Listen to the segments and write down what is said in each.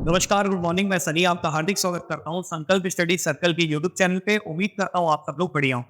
नमस्कार, good morning. मैं सनी आपका हार्दिक स्वागत करता हूँ संकल्प स्टडी सर्कल के यूट्यूब चैनल पे। उम्मीद करता हूँ आप सब लोग बढ़िया हों।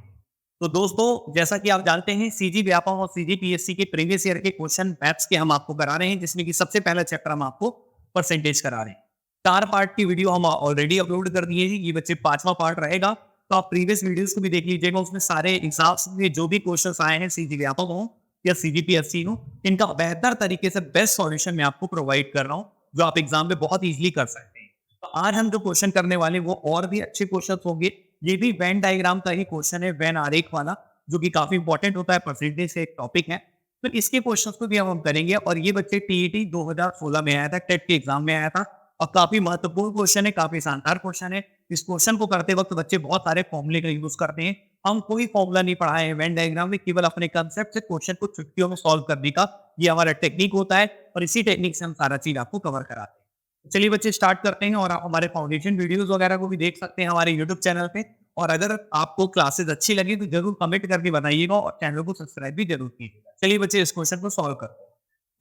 तो दोस्तों, जैसा कि आप जानते हैं, सीजी व्यापम और सीजी पीएससी के प्रीवियस ईयर के क्वेश्चन मैथ्स के हम आपको करा रहे हैं, जिसमें कि सबसे पहला चैप्टर हम आपको परसेंटेज करा रहे हैं। 4 पार्ट की वीडियो हम ऑलरेडी अपलोड कर दिए हैं। ये बच्चे 5वां पार्ट रहेगा, तो आप प्रीवियस वीडियोस को भी देख लीजिएगा। उसमें सारे एग्जाम्स में जो भी क्वेश्चन आए हैं, सीजी व्यापक हो या सीजी पीएससी हो, इनका बेहतर तरीके से बेस्ट सॉल्यूशन मैं आपको प्रोवाइड कर रहा हूँ, जो आप एग्जाम में बहुत ईजिली कर सकते हैं। तो आज हम जो क्वेश्चन करने वाले हैं वो और भी अच्छे क्वेश्चन होंगे। ये भी वेन डायग्राम का ही क्वेश्चन है, वेन आरेख वाला, जो कि काफी इंपॉर्टेंट होता है, परसेंटेज से एक टॉपिक है। तो इसके क्वेश्चंस को भी हम करेंगे। और ये बच्चे टीईटी 2016 में आया था, टेट के एग्जाम में आया था, और काफी महत्वपूर्ण क्वेश्चन है, काफी शानदार क्वेश्चन है। इस क्वेश्चन को करते वक्त बच्चे बहुत सारे फॉर्मूले का यूज करते हैं। हम कोई फॉर्मूला नहीं पढ़ाए हैं वेन डायग्राम में, केवल अपने कंसेप्ट से क्वेश्चन को चुटकियों में सॉल्व करने का ये हमारा टेक्निक होता है, और इसी टेक्निक से हम सारा चीज आपको कवर कराते हैं। चलिए बच्चे, स्टार्ट करते हैं। और आप हमारे फाउंडेशन वीडियोस वगैरह को भी देख सकते हैं हमारे यूट्यूब चैनल पे। और अगर आपको क्लासेस अच्छी लगी तो जरूर कमेंट करके बताइएगा, और चैनल को सब्सक्राइब भी जरूर कीजिएगा। चलिए बच्चे, इस क्वेश्चन को सॉल्व करते हैं।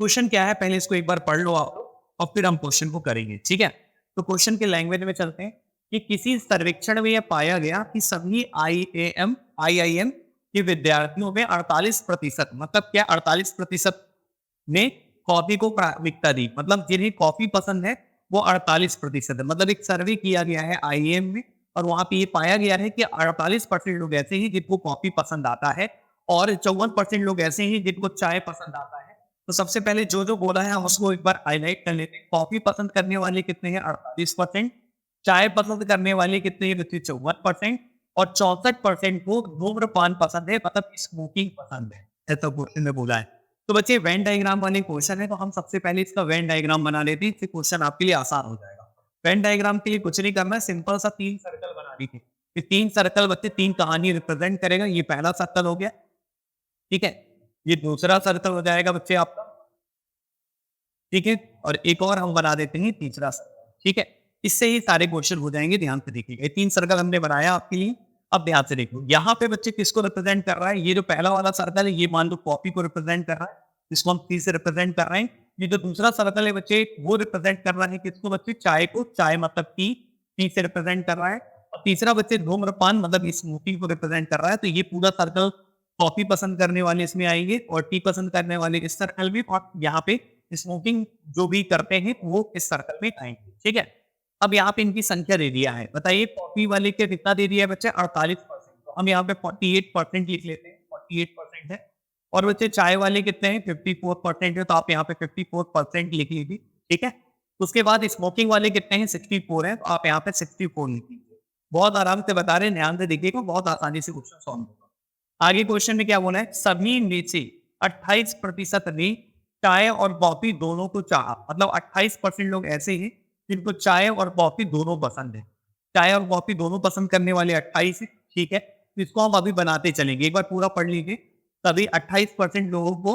क्वेश्चन क्या है, पहले इसको एक बार पढ़ लो आप लोग, और फिर हम क्वेश्चन को करेंगे, ठीक है। तो क्वेश्चन के लैंग्वेज में चलते हैं कि किसी सर्वेक्षण में यह पाया गया कि सभी आईआईएम के विद्यार्थियों में 48%, मतलब क्या 48% ने कॉफी को प्राथमिकता दी। मतलब जिन्हें कॉफी पसंद है वो 48% है। मतलब एक सर्वे किया गया है आईएएम में, और वहां पे ये पाया गया है कि 48% लोग ऐसे ही जिनको कॉफी पसंद आता है, और 54% लोग ऐसे ही जिनको चाय पसंद आता है। तो सबसे पहले जो जो बोला है हम उसको एक बार हाईलाइट कर लेते हैं। कॉफी पसंद करने वाले कितने हैं? 48%। चाय पसंद करने वाले कितने हैं? 54%। और 64% को धूम्रपान पसंद है, मतलब स्मोकिंग पसंद है, ऐसा क्वेश्चन में बोला है। तो बच्चे, वेन डायग्राम वाले क्वेश्चन है, तो हम सबसे पहले इसका वेन डायग्राम बना लेते हैं, इससे क्वेश्चन आपके लिए आसान हो जाएगा। वेन डायग्राम के लिए कुछ नहीं करना है, सिंपल सा 3 सर्कल बना लीजिए। ये 3 सर्कल बच्चे 3 कहानी रिप्रेजेंट करेगा। ये पहला सर्कल हो गया, ठीक है। ये दूसरा सर्कल हो जाएगा बच्चे आपका, ठीक है। और एक और हम बना देते हैं, तीसरा सर्कल, ठीक है। इससे ही सारे क्वेश्चन हो जाएंगे। ध्यान से देखिएगा, ये 3 सर्कल हमने बनाया आपके लिए। अब ध्यान से देखो, यहाँ पे बच्चे किसको रिप्रेजेंट कर रहा है? ये जो पहला वाला सर्कल है, ये मान लो कॉफी को रिप्रेजेंट कर रहा है, इसको हम टी से रिप्रेजेंट कर रहे हैं। ये जो दूसरा सर्कल है बच्चे, वो रिप्रेजेंट कर रहा है किसको बच्चे? चाय को। चाय मतलब टी से रिप्रेजेंट कर रहा है। और तीसरा बच्चे धूम्रपान मतलब स्मोकिंग को रिप्रेजेंट कर रहा है। तो ये पूरा सर्कल कॉफी पसंद करने वाले इसमें आएंगे, और टी पसंद करने वाले इस सर्कल में, और यहाँ पे स्मोकिंग जो भी करते हैं वो इस सर्कल में आएंगे, ठीक है। अब यहाँ पे इनकी संख्या दे दिया है। बताइए, कॉफी वाले के कितना दे दिया है बच्चे? 48%। तो हम यहाँ पे 48% लिख लेते हैं, 48% है। और बच्चे चाय वाले कितने हैं? 54% है, तो आप यहाँ पे 54% लिख लीजिए, ठीक है। उसके बाद स्मोकिंग वाले कितने हैं? 64 है, तो आप यहाँ पे 64 लिख लीजिए। बहुत आराम से बता रहे हैं, ध्यान से देखिएगा, बहुत आसानी से क्वेश्चन सॉल्व होगा। आगे क्वेश्चन में क्या बोला है? सभी में से 28% ने चाय और कॉफी दोनों को चाहा। मतलब 28% लोग ऐसे हैं जिनको चाय और कॉफी दोनों पसंद है। चाय और कॉफी दोनों पसंद करने वाले 28 है, ठीक है। तो इसको हम अभी बनाते चलेंगे, एक बार पूरा पढ़ लीजिए। तभी 28% लोगों को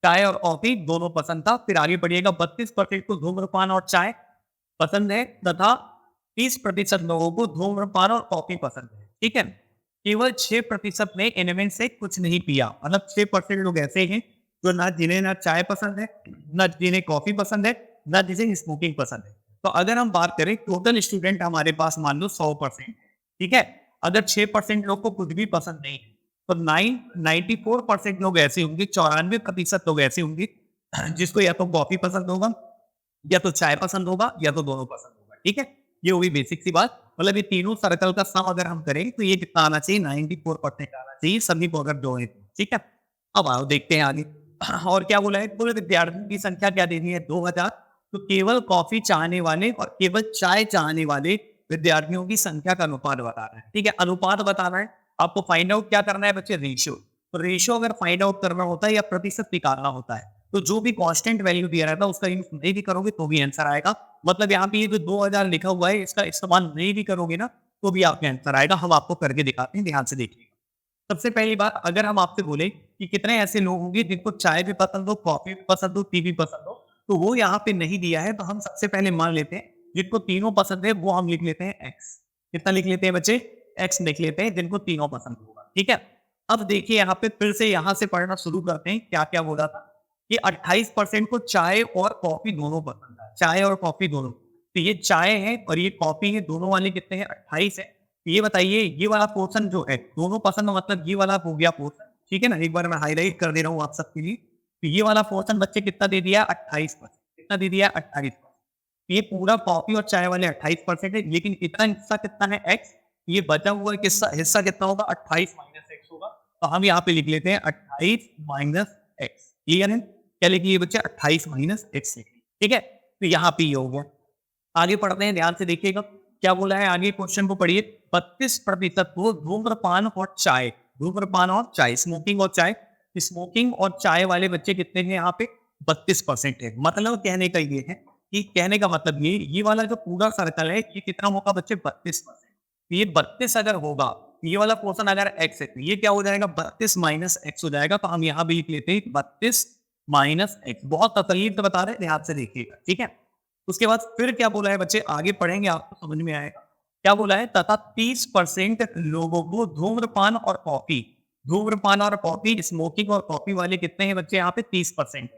चाय और कॉफी दोनों पसंद था। फिर आगे बढ़िएगा, 32% को धूम्रपान और चाय पसंद है, तथा 30% लोगों को धूम्रपान और कॉफी पसंद है, ठीक है। केवल 6% ने इनमें से कुछ नहीं पिया। मतलब 6% लोग ऐसे हैं जो जिन्हें ना चाय पसंद है, ना जिन्हें कॉफी पसंद है, ना जिन्हें स्मोकिंग पसंद है। तो अगर हम बात करें, टोटल स्टूडेंट हमारे पास मान लो 100%, ठीक है। अगर 6% लोग को कुछ भी पसंद नहीं है, तो 94% लोग ऐसे होंगे, 94% लोग ऐसे होंगे जिसको या तो कॉफी पसंद होगा, या तो चाय पसंद होगा, या तो दोनों पसंद होगा, ठीक है। ये हुई बेसिक सी बात। मतलब ये तीनों सर्कल का सम अगर हम करें तो ये कितना आना चाहिए? 94% आना चाहिए, सभी को अगर जोड़े तो, ठीक है। अब आओ देखते हैं आगे। और क्या बोला है? पूरे विद्यार्थियों की संख्या क्या दे दी है? 2000। तो केवल कॉफी चाहने वाले और केवल चाय चाहने वाले विद्यार्थियों की संख्या का अनुपात बता रहा है, ठीक है। अनुपात बताना है आपको। फाइंड आउट क्या करना है बच्चे? रेशियो। तो रेशियो अगर फाइंड आउट करना होता है या प्रतिशत निकालना होता है, तो जो भी कांस्टेंट वैल्यू दिया रहता है उसका यूज नहीं भी करोगे तो भी आंसर आएगा। मतलब यहाँ पे ये जो 2000 लिखा हुआ है, इसका इस्तेमाल नहीं भी करोगे ना, तो भी आपके आंसर आएगा। हम आपको करके दिखाते हैं, ध्यान से देखिए। सबसे पहली बात, अगर हम आपसे बोले कि कितने ऐसे लोग होंगे जिनको चाय भी पसंद हो, कॉफी भी पसंद हो, टी भी पसंद हो, तो वो यहाँ पे नहीं दिया है। तो हम सबसे पहले मान लेते हैं जिनको तीनों पसंद है, वो हम लिख लेते हैं एक्स। कितना लिख लेते हैं बच्चे? एक्स लिख लेते हैं, जिनको तीनों पसंद होगा, ठीक है। अब देखिए यहाँ पे फिर से यहाँ से पढ़ना शुरू करते हैं। क्या क्या बोला था? कि 28% को चाय और कॉफी दोनों पसंद है। चाय और कॉफी दोनों। तो ये चाय है और ये कॉफी है, दोनों वाले कितने हैं? 28 है। तो ये बताइए ये वाला पोर्शन जो है, दोनों पसंद मतलब ये वाला हो गया पोर्शन, ठीक है ना? एक बार मैं हाइलाइट कर दे रहा हूँ आप सबके लिए। तो ये वाला पोर्शन बच्चे कितना दे दिया? 28%। कितना दे दिया? 28%। ये पूरा कॉफी और चाय वाले 28% है, लेकिन इतना हिस्सा कितना है? एक्स। ये बचा हुआ हिस्सा हिस्सा कितना होगा? 28 माइनस एक्स होगा। तो हम यहाँ पे लिख लेते हैं 28 माइनस एक्स। क्लियर है? क्या लिख लिए बच्चे? 28 माइनस एक्स लिख लिए। ठीक है, तो यहाँ पे ये हो गया। आगे पढ़ते हैं, ध्यान से देखिएगा क्या बोला है। आगे क्वेश्चन को पढ़िए। 32% को धूम्रपान और चाय, धूम्रपान और चाय, स्मोकिंग और चाय, स्मोकिंग और चाय वाले बच्चे कितने हैं यहाँ पे? 32% है। मतलब कहने का ये है कि कहने का मतलब ये वाला जो पूरा सर्कल है ये कितना होगा बच्चे? 32%। ये 32 अगर होगा, ये वाला पोर्शन अगर एक्स है तो ये क्या हो जाएगा? 32 माइनस एक्स हो जाएगा। तो हम यहाँ भी लिख लेते हैं 32 माइनस एक्स। बहुत तकलीफ तो बता रहे हैं, ध्यान से देखिएगा। ठीक है, उसके बाद फिर क्या बोला है बच्चे? आगे पढ़ेंगे आपको समझ में आएगा। क्या बोला है? तथा 30% लोगों को धूम्रपान और कॉफी, धूम्रपान और कॉफी, स्मोकिंग और कॉफी वाले कितने हैं बच्चे यहाँ पे? 30%।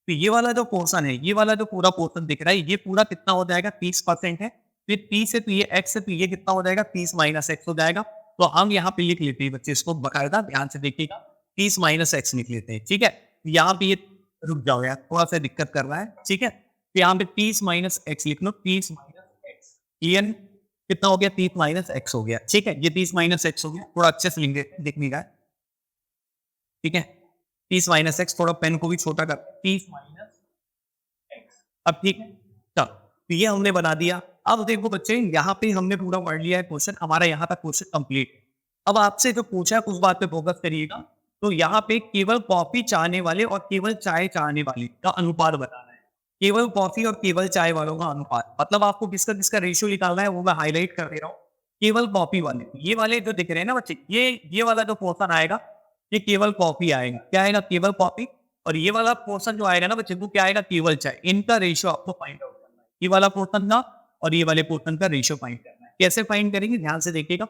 तो ये वाला जो पोर्शन है, ये वाला जो पूरा पोर्शन दिख रहा है, ये पूरा कितना हो जाएगा? 30% है। फिर 30 है तो ये एक्स है, तो ये कितना हो जाएगा? 30 माइनस एक्स हो जाएगा। तो हम यहाँ पे लिख लेते हैं बच्चे, इसको बकायदा ध्यान से देखिएगा, 30 माइनस एक्स लिख लेते हैं। ठीक है, यहाँ पे ये रुक जाओ यार, थोड़ा सा दिक्कत कर रहा है। ठीक है, तो यहाँ पे 30 माइनस एक्स लिख लो, 30 माइनस एक्स। क्लियर? कितना हो गया? 30 माइनस एक्स हो गया। ठीक है, ये 30 माइनस एक्स हो गया। थोड़ा अच्छे से लिखने का। ठीक है, 30 माइनस एक्स, थोड़ा पेन को भी छोटा कर, 30 माइनस एक्स। अब ठीक है, तो ये हमने बना दिया। अब देखो बच्चे, यहाँ पे हमने पूरा पढ़ लिया है क्वेश्चन, हमारा यहाँ तक क्वेश्चन कंप्लीट। अब आपसे जो पूछा है उस बात पे फोकस करिएगा। तो यहाँ पे केवल कॉफी चाहने वाले और केवल चाय चाहने वाले का अनुपात बताना है। केवल कॉफी और केवल चाय वालों का अनुपात, मतलब आपको किसका किसका रेशियो निकालना है वो मैं हाईलाइट कर दे रहा हूँ। केवल कॉफी वाले, ये वाले जो दिख रहे हैं ना बच्चे, ये वाला जो पोर्शन आएगा ये केवल कॉफी आएगा। क्या आएगा? केवल कॉफी। और ये वाला पोर्शन जो आएगा ना बच्चे, वो क्या आएगा? केवल चाय। इनका रेशियो आपको फाइंड आउट करना है। ये वाला पोर्शन का और ये वाले पोर्शन का रेशियो फाइंड करना है। कैसे फाइंड करेंगे? ध्यान से देखिएगा।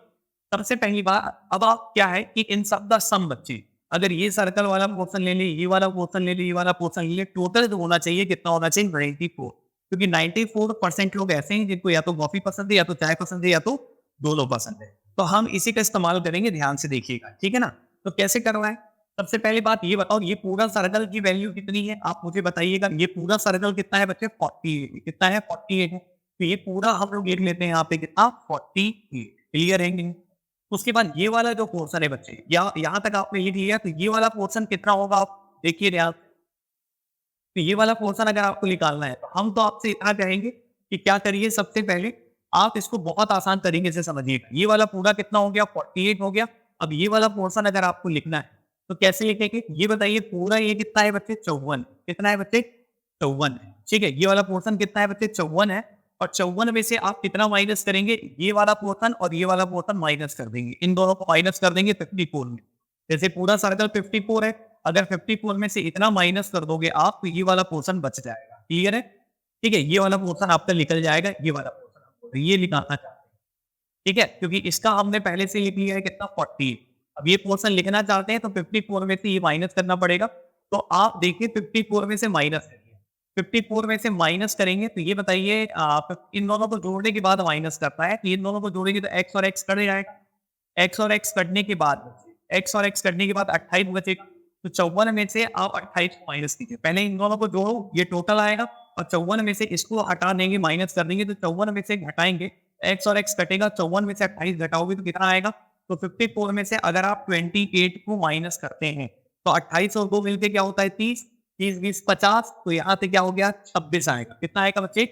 सबसे पहली बात, अब आप क्या है कि इन सब का सम बच्चे, अगर ये सर्कल वाला पोर्शन ले ली, ये वाला पोर्शन ले ली, ये वाला पोर्शन ले ली, टोटल जो होना चाहिए कितना होना चाहिए? 94। क्योंकि 94% लोग ऐसे हैं जिनको या तो कॉफी पसंद है, या तो चाय पसंद है, या तो दोनों पसंद है। तो हम इसी का इस्तेमाल करेंगे, ध्यान से देखिएगा। ठीक है ना? तो कैसे करना है? सबसे पहली बात ये बताओ, ये पूरा सर्कल की वैल्यू कितनी है? आप मुझे बताइएगा। ये पूरा सर्कल कितना है बच्चे? 48। कितना है? 48 है। तो ये पूरा हम लोग लिख लेते हैं यहाँ पे कितना? 48। क्लियर है कि नहीं? उसके बाद ये वाला जो पोर्शन है बच्चे, यहाँ तक आपने लिख लिया, तो ये वाला पोर्शन कितना होगा? आप देखिए ध्यान। तो ये वाला पोर्शन अगर आपको निकालना है तो हम तो आपसे इतना कहेंगे कि क्या करिए, सबसे पहले आप इसको बहुत आसान तरीके से समझिएगा। ये वाला पूरा कितना हो गया? 48 हो गया। अब ये वाला पोर्शन अगर आपको लिखना है तो कैसे लिखेंगे? ये बताइए, पूरा ये कितना है बच्चे? 54। कितना है बच्चे? 54 है। ठीक है, ये वाला पोर्शन कितना है बच्चे? 54 है। और 54 में से आप कितना माइनस करेंगे? ये वाला पोर्शन और ये वाला पोर्शन माइनस कर देंगे। इन दोनों को माइनस कर देंगे 54 में। जैसे पूरा सर्कल 54 है, अगर 54 में से इतना माइनस कर दोगे आप तो ये वाला पोर्शन बच जाएगा। क्लियर है? ठीक है, ये वाला पोर्शन आपका निकल जाएगा। ये वाला पोर्शन आपको ये निकालना चाहते हैं। ठीक है, क्योंकि इसका हमने पहले से लिख लिया है कितना? 40। अब ये पोर्शन लिखना चाहते हैं तो 54 में से ये माइनस करना पड़ेगा। तो आप देखिए 54 में से माइनस करिए। 54 में से माइनस करेंगे तो ये बताइए, आप इन दोनों को जोड़ने के बाद माइनस करता है, तो इन दोनों को जोड़ेंगे तो एक्स और एक्स कट जाएगा। एक्स और एक्स कटने के बाद, एक्स और एक्स कटने के बाद 28 बचेगा। तो 54 में से आप 28 को माइनस कीजिए। पहले इन दोनों को जोड़ो, ये टोटल आएगा। और 54 में से इसको हटा देंगे, माइनस कर देंगे। तो 54 में से घटाएंगे, एक्स और एक्स कटेगा। 54 में से 28 घटाओगे तो कितना आएगा? तो 54 में से अगर आप 28 को माइनस करते हैं तो 28 और 2 मिलके क्या होता है? 30। 30 20 50। तो यहाँ से क्या हो गया? 26 आएगा। कितना आएगा बच्चे?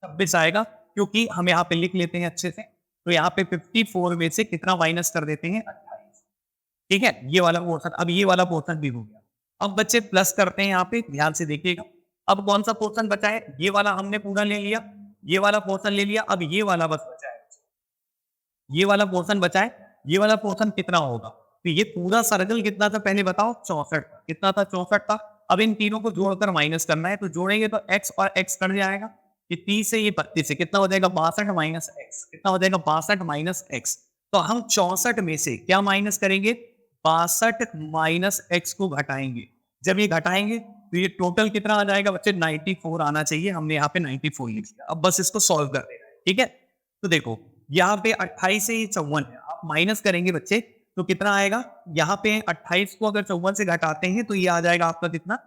26 आएगा। क्योंकि हम यहाँ पे लिख लेते हैं अच्छे से। तो यहाँ पे 54 में से कितना माइनस कर देते हैं? 28। ठीक है, ये वाला पोर्शन। अब ये वाला पोर्शन भी हो गया। अब बच्चे प्लस करते हैं यहाँ पे, ध्यान से देखिएगा। अब कौन सा पोर्शन बचा है? ये वाला हमने पूरा ले लिया, ये वाला पोर्शन ले लिया। अब ये वाला बस बचा है, ये वाला पोर्शन बचा है। ये वाला पोर्शन कितना होगा? तो ये पूरा सर्कल कितना था पहले बताओ? 64। कितना था? 64 था। अब इन तीनों को जोड़कर माइनस करना है, तो जोड़ेंगे तो एक्स और एक्स कट जाएगा। ये 30 से ये 32 से कितना हो जाएगा? 62 माइनस एक्स। कितना हो जाएगा? 62 माइनस एक्स। तो हम 64 में से क्या माइनस करेंगे? 62 माइनस एक्स को घटाएंगे। जब ये घटाएंगे तो ये टोटल कितना आ जाएगा बच्चे 94 आना चाहिए, हमने यहाँ पे 94 लिख दिया। अब बस इसको सॉल्व कर देना है, ठीक है। तो देखो यहाँ पे 28 से ये 54 है, आप माइनस करेंगे बच्चे तो कितना आएगा, यहाँ पे 28 को अगर 54 से घटाते हैं तो ये आ जाएगा आपका कितना,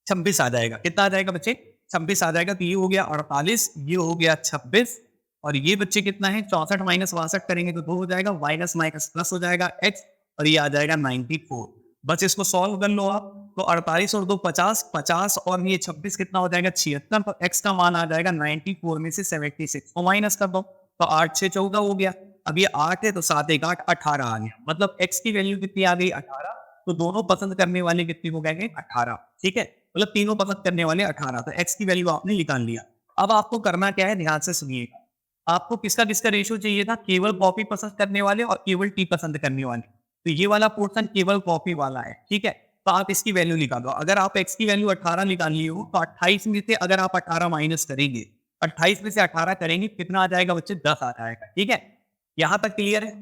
26 आ जाएगा। कितना आ जाएगा बच्चे, 26 आ जाएगा। तो ये हो गया 48, ये हो गया 26, और ये बच्चे कितना है 64 माइनस 62 करेंगे तो 2 हो जाएगा, माइनस माइनस प्लस हो जाएगा x, और ये आ जाएगा 94। बस इसको सॉल्व कर लो आप, तो 48 और 2 50, 50 और ये 26 कितना हो जाएगा 76, तो x का मान आ जाएगा 94 में से 76 को माइनस कर दो, तो 8 6 14 हो गया। अब ये 8 है तो 7 1 8 18 आ गया, मतलब x की वैल्यू कितनी आ गई 18। तो दोनों पसंद करने वाले कितने हो गए 18, ठीक है, मतलब तीनों पसंद करने वाले 18, तो x की वैल्यू आपने निकाल लिया। अब आपको करना क्या है, ध्यान से सुनिएगा, आपको किसका किसका रेशियो चाहिए था, केवल कॉपी पसंद करने वाले और केवल टी पसंद करने वाले। तो ये वाला पोर्शन केवल कॉपी वाला है, ठीक है। तो आप इसकी वैल्यू निकाल दो, अगर आप x की वैल्यू 18 निकाल लिए हो तो 28 में से अगर आप 18 माइनस करेंगे, 28 में से 18 करेंगे कितना आ जाएगा बच्चे 10 आ जाएगा, ठीक है। यहां तक क्लियर है,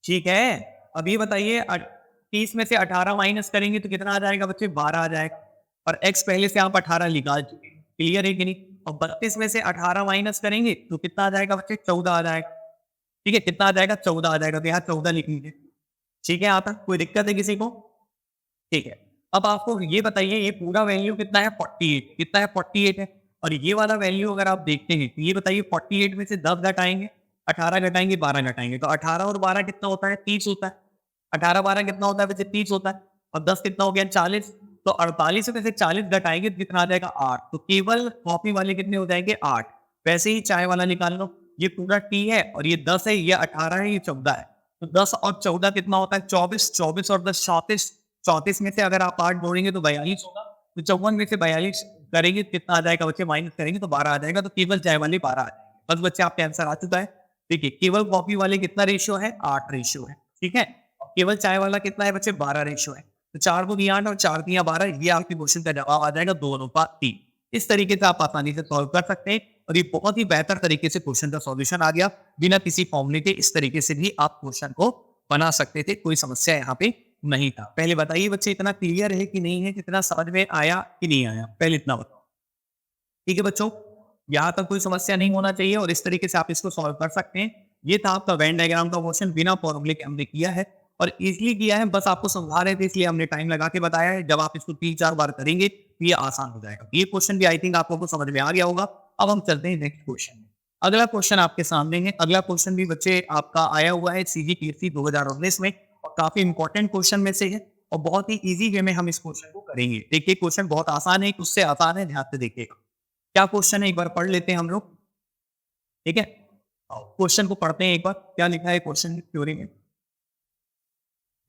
ठीक है। अब ये बताइए 30 में से 18 माइनस करेंगे तो कितना आ जाएगा बच्चे 12 आ जाएगा, और x पहले से आप 18 निकाल चुके हैं, क्लियर है कि नहीं। और 32 में से 18 माइनस करेंगे तो कितना आ जाएगा बच्चे 14 आ जाएगा, ठीक है। कितना आ जाएगा 14 आ जाएगा, तो यहाँ 14 लिख लीजिए, ठीक है। यहाँ तक कोई दिक्कत है किसी को, ठीक है। अब आपको ये बताइए ये पूरा वैल्यू कितना है 48, कितना है 48 है, और ये वाला वैल्यू अगर आप देखते हैं तो ये बताइए 48 में से 10 घटाएंगे, 18 घटाएंगे 12 घटाएंगे, तो 18 और 12 कितना होता है 30 होता है, 18 12 कितना होता है वैसे 30 होता है, और 10 कितना हो गया 40, तो 48 में से 40 घटाएंगे तो कितना आ जाएगा 8, तो केवल कॉपी वाले कितने हो जाएंगे 8। वैसे ही चाय वाला निकाल लो, ये पूरा टी है और ये 10 है, ये 18 है, ये 14 है, तो 10 और 14 कितना होता है 24, 24 और 10 34, 34 में से अगर आप 8 जोड़ेंगे तो 42 होगा, तो 54 में से 42 करेंगे तो कितना आ जाएगा बच्चे, माइनस करेंगे तो 12 आ जाएगा, तो केवल चाय वाले 12 आ जाएंगे। बस बच्चे आपका आंसर आ चुका है। देखिए केवल कॉपी वाले कितना रेशियो है 8 रेशियो है, ठीक है। और केवल चाय वाला कितना है बच्चे 12 रेशियो है, तो 4 को दिया 8 और 4 दिया 12, ये आपके क्वेश्चन का जवाब आ जाएगा 2:3। इस तरीके से आप आसानी से सॉल्व कर सकते हैं, और ये बहुत ही बेहतर तरीके से क्वेश्चन का सॉल्यूशन आ गया, बिना किसी फॉर्मूले के इस तरीके से भी आप क्वेश्चन को बना सकते थे, कोई समस्या यहाँ पे नहीं था। पहले बताइए बच्चे इतना क्लियर है कि नहीं है, कितना समझ में आया कि नहीं आया, पहले इतना बताओ, ठीक है बच्चों। यहाँ तक कोई समस्या नहीं होना चाहिए और इस तरीके से आप इसको सॉल्व कर सकते हैं। ये था आपका वेन डायग्राम का क्वेश्चन, बिना फॉर्मूले के हमने किया है और इजीली किया है, बस आपको समझा रहे थे इसलिए हमने टाइम लगा के बताया है। जब आप इसको 3-4 बार करेंगे तो ये आसान हो जाएगा। ये क्वेश्चन भी आई थिंक आपको समझ में आ गया होगा। अब हम चलते हैं नेक्स्ट क्वेश्चन में। अगला क्वेश्चन आपके सामने है। अगला क्वेश्चन भी बच्चे आपका आया हुआ है CGPSC 2019 में और काफी इंपॉर्टेंट क्वेश्चन में से है और बहुत ही इजी वे में हम इस क्वेश्चन को करेंगे। देखिए क्वेश्चन बहुत आसान है, उससे आसान है, ध्यान से देखिएगा। क्या क्वेश्चन है एक बार पढ़ लेते हैं हम लोग, ठीक है। क्वेश्चन को पढ़ते हैं एक बार, क्या लिखा है क्वेश्चन की थ्योरी में।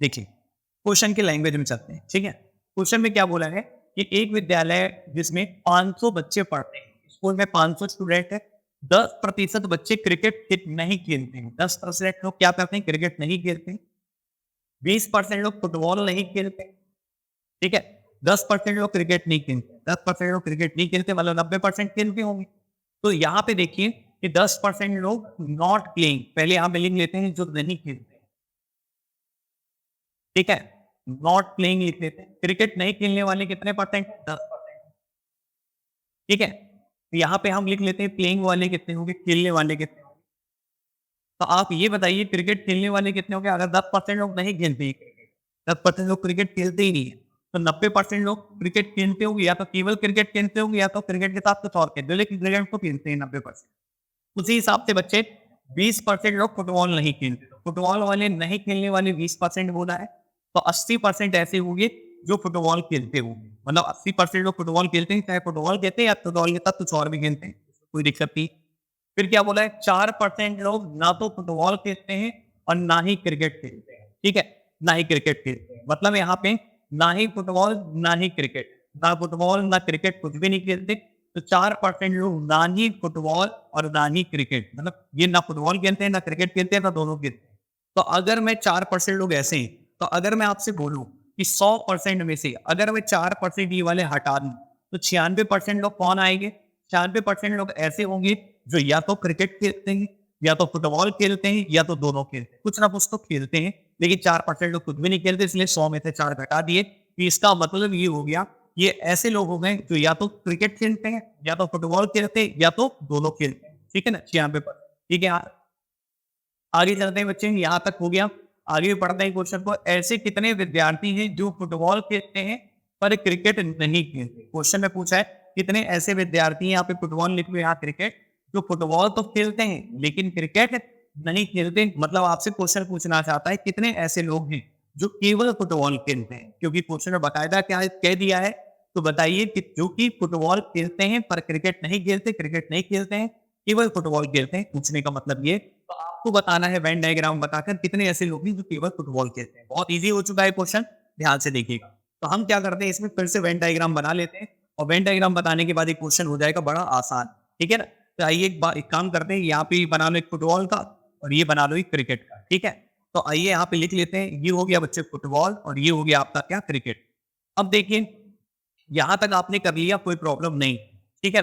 देखिए क्वेश्चन के लैंग्वेज में चलते हैं, ठीक है। क्वेश्चन में क्या बोला है कि एक विद्यालय जिसमें 500 बच्चे पढ़ते हैं, स्कूल में 500 स्टूडेंट है, 10% बच्चे क्रिकेट नहीं खेलते हैं। 10% लोग क्या करते हैं, क्रिकेट नहीं खेलते हैं। 20% लोग फुटबॉल नहीं खेलते, ठीक है। 10% लोग क्रिकेट नहीं खेलते, 10% लोग क्रिकेट नहीं खेलते, मतलब 90% खेलते होंगे। तो यहाँ पे देखिए कि 10% लोग नॉट प्लेइंग, पहले यहाँ पे लिख लेते हैं जो नहीं खेलते, ठीक है, नॉट प्लेइंग लिख लेते हैं। क्रिकेट नहीं खेलने वाले कितने परसेंट, 10%, ठीक है। तो यहाँ पे हम लिख लेते हैं प्लेइंग वाले कितने होंगे, खेलने वाले कितने होंगे। तो आप ये बताइए क्रिकेट खेलने वाले कितने होंगे, अगर 10% लोग नहीं खेलते हैं क्रिकेट, 10% लोग क्रिकेट खेलते ही नहीं है, तो 90% लोग क्रिकेट खेलते होंगे, या तो केवल क्रिकेट खेलते होंगे या तो क्रिकेट के साथ कुछ और खेलते, लेकिन क्रिकेट को खेलते हैं 90%। उसी हिसाब से बच्चे 20% लोग फुटबॉल नहीं खेलते, तो फुटबॉल वाले नहीं खेलने वाले 20% बोला है, तो 80% ऐसे होंगे जो फुटबॉल खेलते होंगे, मतलब 80% लोग फुटबॉल खेलते हैं, चाहे फुटबॉल कहते हैं या फुटबॉल के साथ कुछ और भी खेलते हैं, कोई दिक्कत नहीं। फिर क्या बोला है, 4% लोग ना तो फुटबॉल खेलते हैं और ना ही क्रिकेट खेलते हैं, ठीक है, ना ही क्रिकेट खेलते हैं, मतलब यहाँ पे ना ही फुटबॉल ना ही क्रिकेट, ना फुटबॉल ना क्रिकेट, कुछ भी नहीं खेलते। तो 4% लोग ना ही फुटबॉल और ना ही क्रिकेट, मतलब ये ना फुटबॉल खेलते हैं ना क्रिकेट खेलते हैं ना दोनों खेलते हैं। तो अगर मैं 4% लोग ऐसे हैं, तो अगर मैं आपसे बोलूं कि 100% में से अगर मैं 4% ये वाले हटा दूं तो 96% लोग कौन आएंगे, 96% लोग ऐसे होंगे जो या तो क्रिकेट खेलते हैं या तो फुटबॉल खेलते हैं या तो दोनों खेलते हैं, कुछ ना कुछ तो खेलते हैं, लेकिन 4% लोग कुछ भी नहीं खेलते, इसलिए 100 में से 4 घटा दिए, कि इसका मतलब ये हो गया, ये ऐसे लोग हो गए जो या तो क्रिकेट खेलते हैं, या तो फुटबॉल खेलते हैं, या तो दोनों खेलते हैं। ठीक है ना? 96 पर। ठीक है? आगे चलते हैं बच्चे, यहाँ तक हो गया। आगे भी पढ़ते हैं क्वेश्चन को। ऐसे कितने विद्यार्थी हैं जो फुटबॉल खेलते हैं पर क्रिकेट नहीं खेलते? क्वेश्चन में पूछा है कितने ऐसे विद्यार्थी हैं, यहाँ पे फुटबॉल लिख लो, यहाँ क्रिकेट, जो फुटबॉल तो खेलते हैं लेकिन क्रिकेट नहीं खेलते। मतलब आपसे क्वेश्चन पूछना चाहता है कितने ऐसे लोग हैं जो केवल फुटबॉल खेलते हैं, क्योंकि क्वेश्चन में बाकायदा क्या कह दिया है। तो बताइए कि जो कि फुटबॉल खेलते हैं पर क्रिकेट नहीं खेलते, क्रिकेट नहीं खेलते हैं, केवल फुटबॉल खेलते हैं। पूछने का मतलब ये, तो आपको बताना है वेन डायग्राम बताकर कितने ऐसे लोग हैं जो केवल फुटबॉल खेलते हैं। बहुत इजी हो चुका है क्वेश्चन, ध्यान से देखिएगा। तो हम क्या करते हैं, इसमें फिर से वेन डायग्राम बना लेते हैं, और वेन डायग्राम बताने के बाद एक क्वेश्चन हो जाएगा बड़ा आसान। ठीक है ना? तो आइए एक काम करते हैं, यहाँ पे बना लो एक फुटबॉल का, और ये बना लो एक क्रिकेट का। ठीक है? तो आइए यहाँ पे लिख लेते हैं, ये हो गया बच्चे फुटबॉल, और ये हो गया आपका क्या, क्रिकेट। अब देखिए, यहाँ तक आपने कर लिया, कोई प्रॉब्लम नहीं। ठीक है?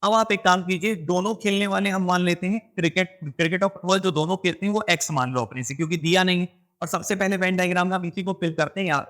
अब आप एक काम कीजिए, दोनों खेलने वाले हम मान लेते हैं, क्रिकेट क्रिकेट और फुटबॉल जो दोनों खेलते हैं वो एक्स मान लो अपने से, क्योंकि दिया नहीं है। और सबसे पहले वेन डायग्राम में हम इसी को फिल करते हैं यहाँ,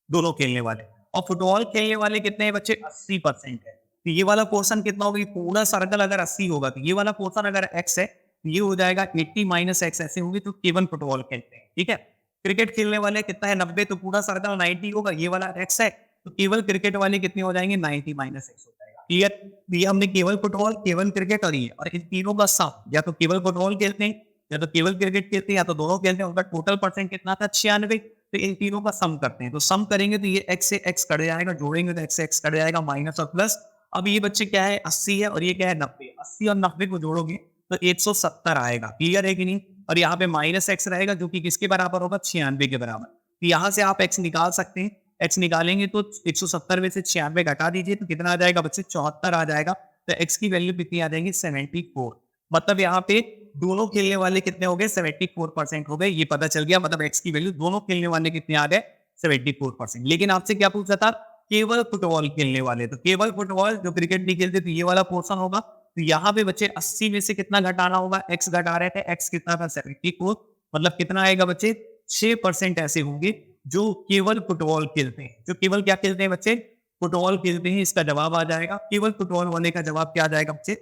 दोनों खेलने वाले। और फुटबॉल खेलने वाले कितने हैं बच्चे? 80% है। तो ये वाला पोर्शन कितना होगा? पूरा सर्कल अगर 80 होगा, तो ये वाला पोर्शन अगर एक्स है, तो ये हो जाएगा 80 माइनस एक्स, ऐसे होंगे तो केवल फुटबॉल खेलते हैं। ठीक है? क्रिकेट खेलने वाले कितना है? 90, तो पूरा सर्कल 90 होगा, ये वाला एक्स है, तो केवल क्रिकेट वाले कितने हो जाएंगे? 90 माइनस एक्स हो जाएगा। क्लियर? ये हमने केवल फुटबॉल, केवल क्रिकेट और ये, और इन तीनों का सम, या तो केवल फुटबॉल खेलते हैं, या तो केवल क्रिकेट खेलते हैं, या तो दोनों खेलते हैं। उनका टोटल परसेंट कितना था? 96। तो इन तीनों का सम करते हैं, तो सम करेंगे तो ये एक्स से एक्स कट जाएगा, जोड़ेंगे तो एक्स से एक्स कट जाएगा, माइनस और प्लस। अब ये बच्चे क्या है? 80 है, और ये क्या है? 90। 80 और 90 को जोड़ोगे तो 170 आएगा। क्लियर है कि नहीं? और यहाँ पे माइनस एक्स रहेगा, जो कि किसके बराबर होगा? 96 के बराबर। तो यहाँ से आप एक्स निकाल सकते हैं। एक्स निकालेंगे तो 170 में से 96 घटा दीजिए, तो कितना आ जाएगा बच्चे? 74 आ जाएगा। तो एक्स की वैल्यू कितनी आ जाएगी? 74। मतलब यहाँ पे दोनों खेलने वाले कितने हो गए? 74% हो गए। ये पता चल गया, मतलब एक्स की वैल्यू दोनों खेलने वाले कितने आ गए? 74%। लेकिन आपसे क्या पूछा था? केवल फुटबॉल खेलने वाले। तो केवल फुटबॉल, जो क्रिकेट नहीं खेलते, तो ये वाला पोर्शन होगा। तो यहाँ पे बच्चे 80 में से कितना घटाना होगा? एक्स घटा रहे थे, एक्स कितना था? 74। मतलब कितना आएगा बच्चे? 6% ऐसे होंगे जो केवल फुटबॉल खेलते हैं। जो केवल क्या खेलते हैं बच्चे? फुटबॉल खेलते हैं। इसका जवाब आ जाएगा, केवल फुटबॉल वाले का जवाब क्या आ जाएगा बच्चे?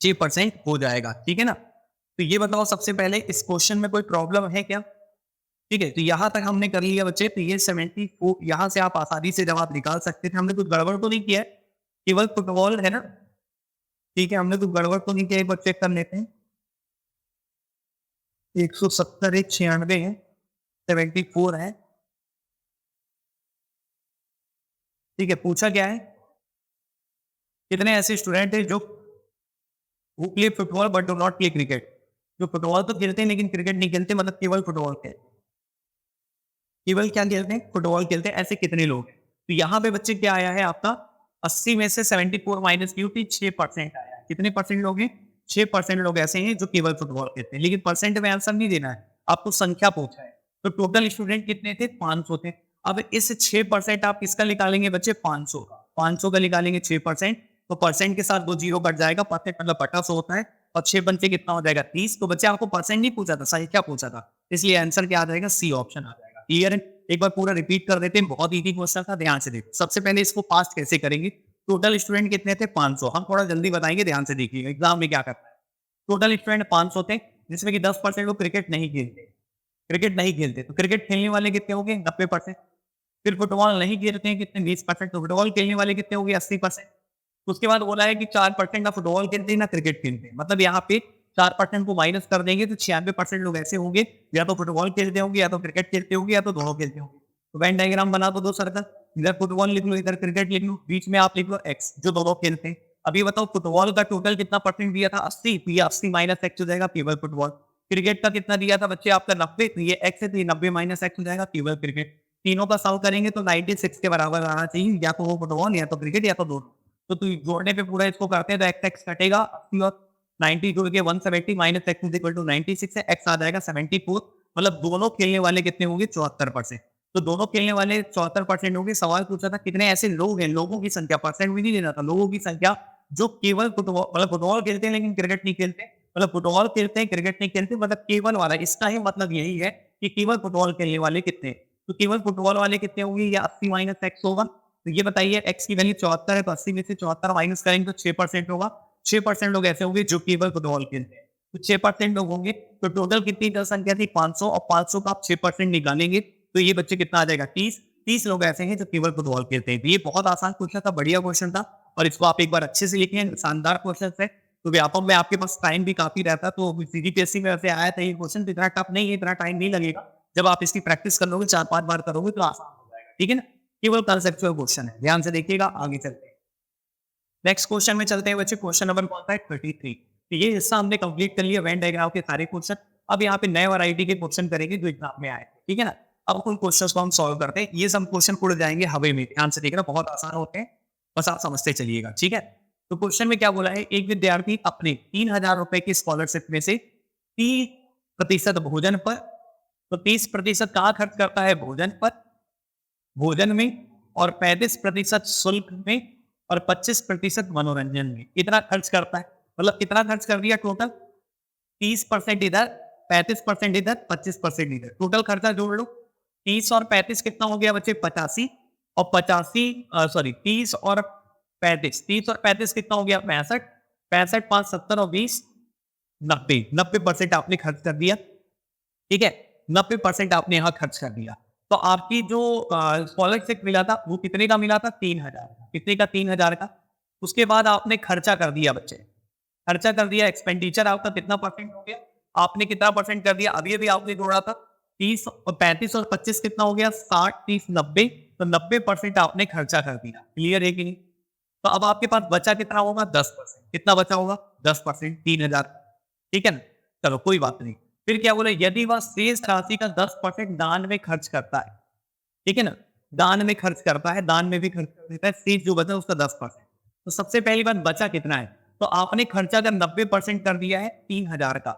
6% हो जाएगा। ठीक है ना? तो ये बताओ, सबसे पहले इस क्वेश्चन में कोई प्रॉब्लम है क्या? ठीक है, तो यहां तक हमने कर लिया बच्चे। तो ये 74, यहां से आप आसानी से जवाब निकाल सकते थे। हमने कुछ गड़बड़ तो नहीं किया है, केवल फुटबॉल है ना? ठीक है, हमने कुछ गड़बड़ तो नहीं किया, एक बार चेक कर लेते हैं। 170 एक 96 है, 74 है। ठीक है, पूछा क्या है? कितने ऐसे स्टूडेंट हैं जो who play football but do not play cricket? जो फुटबॉल तो खेलते हैं लेकिन क्रिकेट नहीं खेलते, मतलब केवल फुटबॉल खेलते हैं। केवल क्या खेलते हैं? फुटबॉल खेलते हैं। ऐसे कितने लोग हैं? तो यहाँ पे बच्चे क्या आया है आपका? 80 में से 74 माइनस की 6% आया है। कितने परसेंट लोग हैं? 6% लोग ऐसे हैं जो केवल फुटबॉल खेलते हैं। लेकिन परसेंट में आंसर नहीं देना है, आपको संख्या पूछा है। तो टोटल स्टूडेंट कितने थे? 500 थे। अब इस 6% आप किसका निकालेंगे बच्चे? 500 का। 500 का निकालेंगे 6%, तो परसेंट के साथ 2 जीरो कट जाएगा। परसेंट मतलब बटा 100 होता है, और 6 बनते कितना हो जाएगा? 30। तो बच्चे आपको परसेंट नहीं पूछा था, संख्या पूछा था, इसलिए आंसर क्या आ जाएगा? सी ऑप्शन आ जाएगा। क्लियर है? एक बार पूरा रिपीट कर देते हैं, बहुत इजी क्वेश्चन था, ध्यान से देखो। सबसे पहले इसको पास्ट कैसे करेंगे? टोटल स्टूडेंट कितने थे? 500। हम थोड़ा जल्दी बताएंगे, ध्यान से देखिएगा एग्जाम में क्या करना है। टोटल स्टूडेंट 500 थे, जिसमें कि 10% लोग क्रिकेट नहीं खेलते। क्रिकेट नहीं खेलते, तो क्रिकेट खेलने वाले कितने हो गए? 90%। फिर फुटबॉल नहीं खेलते हैं कितने? 20%। तो फुटबॉल खेलने वाले कितने हो गए? 80%। उसके बाद बोला है कि 4% ना फुटबॉल खेलते हैं ना क्रिकेट खेलते हैं। मतलब यहाँ पे 4% को माइनस कर देंगे तो 96% लोग ऐसे होंगे, या तो फुटबॉल खेलते होंगे, या तो क्रिकेट खेलते होंगे, या तो दोनों खेलते होंगे। तो वेन डायग्राम बना दो सर्कल, इधर फुटबॉल लिख लो, इधर क्रिकेट लिख लो, बीच में आप लिख लो एक्स, जो दोनों खेलते हैं। अभी बताओ, फुटबॉल का टोटल कितना परसेंट दिया था? 80। तो ये 80 माइनस एक्स हो जाएगा, केवल फुटबॉल। क्रिकेट का कितना दिया था बच्चे आपका? 90। तो ये एक्स है, तो ये 90 माइनस एक्स हो जाएगा, केवल क्रिकेट। तीनों का सॉल्व करेंगे तो 96 के बराबर आना चाहिए, या तो वो फुटबॉल, या तो क्रिकेट, या तो दोनों। तो तू जोड़ने पे पूरा इसको करते हैं, तो एक्स एक्स कटेगा, 80 और 90 जोड़ के 170 minus x is equal to 96 है, एक्स आ जाएगा 74। मतलब दोनों खेलने वाले कितने होंगे? 74%। तो दोनों खेलने वाले 74% होंगे। सवाल पूछा था कितने ऐसे लोग हैं, लोगों की संख्या, परसेंट भी नहीं देना था, लोगों की संख्या जो केवल फुटबॉल, मतलब फुटबॉल खेलते हैं लेकिन क्रिकेट नहीं खेलते, मतलब फुटबॉल खेलते हैं क्रिकेट नहीं खेलते, मतलब केवल वाला। इसका ही मतलब यही है कि केवल फुटबॉल खेलने वाले कितने हैं। तो केवल फुटबॉल वाले कितने होंगे, ये 80 माइनस एक्स होगा। तो ये बताइए एक्स की वैल्यू 74 है, तो 80 में से 74 माइनस करेंगे तो 6% होगा। 6% लोग ऐसे होंगे जो केवल फुटबॉल खेलते हैं, तो 6% लोग होंगे। तो टोटल कितनी जनसंख्या थी, 500, और 500 का आप 6% निकालेंगे तो ये बच्चे कितना आ जाएगा, 30। 30 लोग ऐसे हैं जो केवल फुटबॉल खेलते हैं। तो ये बहुत आसान क्वेश्चन था, बढ़िया क्वेश्चन था, और इसको आप एक बार अच्छे से लिखें, शानदार क्वेश्चन है। तो व्यापक में आपके पास टाइम भी काफी रहता है, तो सीजीपीएससी में वैसे आया था ये क्वेश्चन, इतना टफ नहीं है, इतना टाइम नहीं लगेगा। जब आप इसकी प्रैक्टिस कर लोगे, 4-5 बार करोगे तो आसान हो जाएगा, ठीक है ना। केवल कंसेप्चुअल क्वेश्चन है, ध्यान से देखिएगा। आगे चलते हैं, नेक्स्ट क्वेश्चन में चलते हैं बच्चे। क्वेश्चन नंबर कौन सा है, 33। तो ये हिस्सा हमने कंप्लीट कर लिया, वेन डायग्राम के सारे क्वेश्चन। अब यहाँ पे नए वैरायटी के क्वेश्चन करेंगे जो एग्जाम में आए, ठीक है ना। अब उन क्वेश्चंस को हम सॉल्व करते हैं। ये सब क्वेश्चन उड़ जाएंगे हवा में, ध्यान से देखना, बहुत आसान होते हैं, बस आप समझते चलिएगा, ठीक है। तो क्वेश्चन में क्या बोला है, एक विद्यार्थी अपने 3000 रुपए की स्कॉलरशिप में से 30% भोजन पर, तो 30% कहाँ खर्च करता है, भोजन पर, भोजन में, और 35% शुल्क में, और 25% मनोरंजन में। कितना खर्च करता है, मतलब कितना खर्च कर दिया टोटल, 30% इधर, 35% इधर, 25% इधर, टोटल खर्चा जोड़ लो। 30 और 35 कितना हो गया बच्चे, 85, और 85 सॉरी 30 और 35, 30 और 35 कितना हो गया, 65, 65 5 70 और 20 90, 90% आपने खर्च कर दिया, ठीक है। 90% आपने यहाँ खर्च कर दिया। तो आपकी जो स्कॉलरशिप मिला था वो कितने का मिला था, 3000 का। कितने का, 3000 का। उसके बाद आपने खर्चा कर दिया बच्चे, खर्चा कर दिया, एक्सपेंडिचर आपका कितना परसेंट हो गया, आपने कितना परसेंट कर दिया, अभी अभी आपने जोड़ा था 30 और 35 और 25 कितना हो गया, 60 30 90, तो 90% आपने खर्चा कर दिया। क्लियर है कि नहीं। तो अब आपके पास बचा कितना होगा, 10%। कितना बचा होगा, 10%, 3000, ठीक है ना। चलो कोई बात नहीं। फिर क्या बोले, यदि वह शेष राशि का 10% दान में खर्च करता है, ठीक है ना, दान में खर्च करता है, दान में भी खर्च कर देता है, शेष जो बचा उसका 10%। तो सबसे पहली बात, बचा कितना है, तो आपने खर्चा अगर 90% कर दिया है 3000 का,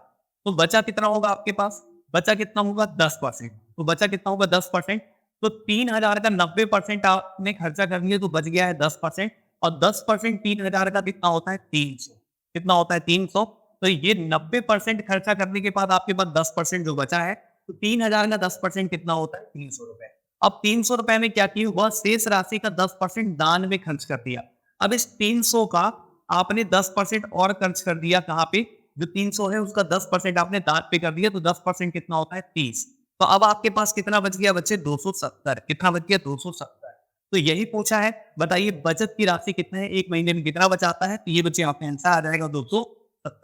तो बचा कितना होगा आपके पास, बचा कितना होगा, 10%। तो बचा कितना होगा, 10%। तो 3000 का 90% आपने खर्चा कर दिया, तो बच गया है 10%, और 10% 3000 का कितना होता है, 300। कितना होता है, 300। तो ये 90% खर्चा करने के बाद आपके पास 10% जो बचा है, तो 3000 का 10% कितना होता है, 300 रुपए। अब 300 रुपए में क्या किया, वह शेष राशि का 10% दान में खर्च कर दिया। अब इस 300 का आपने 10% और खर्च कर दिया, कहाँ पे, जो 300 है उसका 10% आपने दान पे कर दिया, तो 10% कितना होता है, 30। तो अब आपके पास कितना बच गया बच्चे, 270। कितना बच गया, 270। तो यही पूछा है, बताइए बचत की राशि कितना है, एक महीने में कितना बचाता है। तो ये बच्चे आपका आंसर आ जाएगा 270।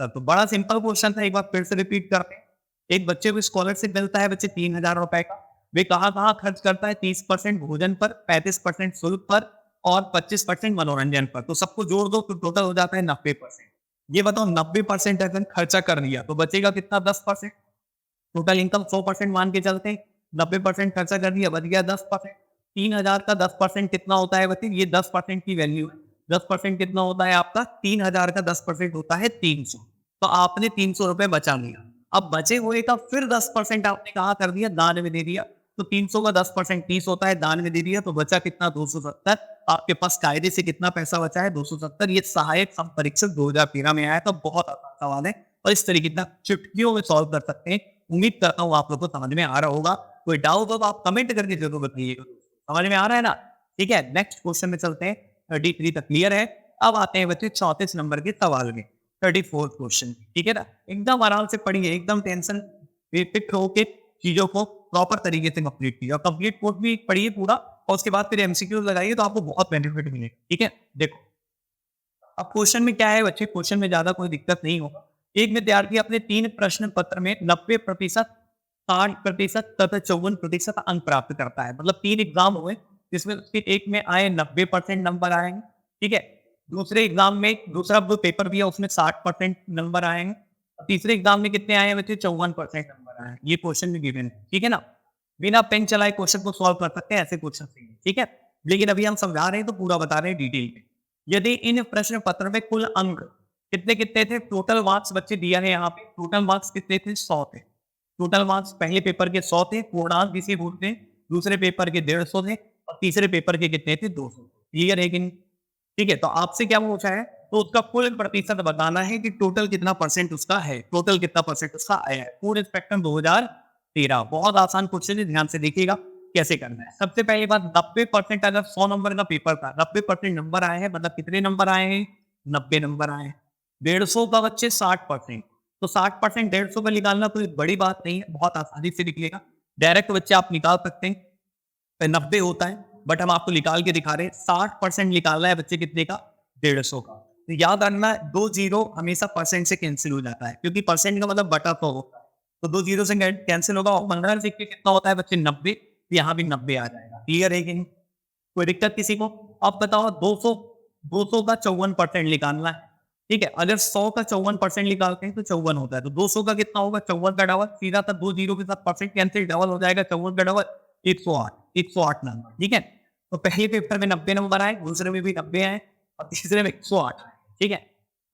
तो बड़ा सिंपल क्वेश्चन था, एक बार फिर से रिपीट करते हैं। एक बच्चे को स्कॉलरशिप मिलता है बच्चे 3000 रुपए का, वे कहाँ कहाँ खर्च करता है, 30% भोजन पर, 35% शुल्क पर, और 25% मनोरंजन पर। तो सबको जोड़ दो तो टोटल हो जाता है 90%। ये बताओ 90% अगर खर्चा कर दिया तो बचेगा कितना, 10%। टोटल इनकम 100% मान के चलते हैं, 90% खर्चा कर दिया, बच गया 10%। 3000 का 10% कितना होता है बच्चे, ये 10% की वैल्यू है। 10% कितना होता है आपका, 3000 का 10% होता है 300। तो आपने 300 रुपए बचा लिया। अब बचे हुए का फिर 10% आपने कहा कर दिया, दान में दे दिया। तो 300 का 10% 30 होता है, दान में दे दिया, तो बचा कितना, 270। आपके पास कायदे से कितना पैसा बचा है, 270। ये सहायक सम परीक्षक 2013 में आया था, बहुत आसान सवाल है, और इस तरीके से चुटकियों में सॉल्व कर सकते हैं। उम्मीद करता हूँ आप लोग को समझ में आ रहा होगा। कोई डाउट हो तो आप कमेंट करके जरूर बताइएगा। समझ में आ रहा है ना, ठीक है। नेक्स्ट क्वेश्चन में चलते हैं। 33 तक क्लियर है। अब आते हैं बच्चे 34 नंबर के सवाल में, 34 क्वेश्चन, ठीक है ना। एकदम आराम से पढ़िए, एकदम टेंशन फिक्र होके चीजों को प्रॉपर तरीके से कंप्लीट कीजिए, और कंप्लीट कोर्स भी पढ़िए पूरा, और उसके बाद फिर एमसीक्यू लगाइए, तो आपको बहुत बेनिफिट मिलेगा, ठीक है। देखो अब क्वेश्चन में क्या है बच्चे, क्वेश्चन में ज्यादा कोई दिक्कत नहीं होगा। एक विद्यार्थी अपने 3 प्रश्न पत्र में 90%, 60% तथा 54% अंक प्राप्त करता है। मतलब 3 एग्जाम हुए जिसमें उसके एक में आए 90% नंबर आएंगे, ठीक है। दूसरे एग्जाम में, दूसरा जो पेपर भी है उसमें 60% नंबर आएंगे। तीसरे एग्जाम में कितने आए बच्चे, 54% नंबर आए। ये क्वेश्चन में गिवन है, ठीक है ना। बिना पेन चलाए क्वेश्चन को सॉल्व कर सकते हैं, ऐसे क्वेश्चन, ठीक है। लेकिन अभी हम समझा रहे हैं तो पूरा बता रहे हैं डिटेल में। यदि इन प्रश्न पत्र में कुल अंक कितने कितने थे, टोटल मार्क्स बच्चे दिया है यहाँ पे, टोटल मार्क्स कितने थे, 100 थे। टोटल मार्क्स पहले पेपर के 100 थे, पूर्णांक इसे बोलते हैं। दूसरे पेपर के 150 थे, और तीसरे पेपर के कितने थे, 200। क्लियर है कि नहीं, ठीक है। तो आपसे क्या पूछा है, तो उसका कुल प्रतिशत बताना है कि टोटल कितना परसेंट उसका है, टोटल कितना परसेंट उसका आया है। पूरे स्पेक्ट्रम 2013, बहुत आसान क्वेश्चन है, ध्यान से देखिएगा। कैसे करना है। सबसे पहली बात, 90% अगर 100 नंबर का पेपर था, 90% नंबर आए हैं, मतलब कितने नंबर आए हैं? 90 नंबर आए हैं। 150 का बच्चे 60%, तो 60% 150 का निकालना कोई बड़ी बात नहीं है, बहुत आसानी से निकलेगा। डायरेक्ट बच्चे आप निकाल सकते हैं। 90 होता है, बट हम आपको निकाल के दिखा रहे हैं। 60% निकालना है बच्चे कितने का? 150 का। तो याद रखना, 2 जीरो हमेशा परसेंट से कैंसिल हो जाता है, क्योंकि परसेंट का मतलब बटा 100 होता है। तो 2 जीरो से कैंसिल होगा, और 15 से कितना होता है बच्चे? 90। यहाँ भी 90 आ जाएगा। क्लियर है कि नहीं? कोई दिक्कत किसी को? अब बताओ, 200 का 54% निकालना है। ठीक है, अगर 100 का 54% निकालते हैं तो 54 होता है, तो 200 का कितना होगा? 54 का डबल, सीधा था 2 जीरो के साथ परसेंट कैंसिल, डबल हो जाएगा 54 का डबल, 108 नंबर। ठीक है, तो पहले पेपर में 90 नंबर आए, दूसरे में भी 90 आए, और तीसरे में 108 आए। ठीक है,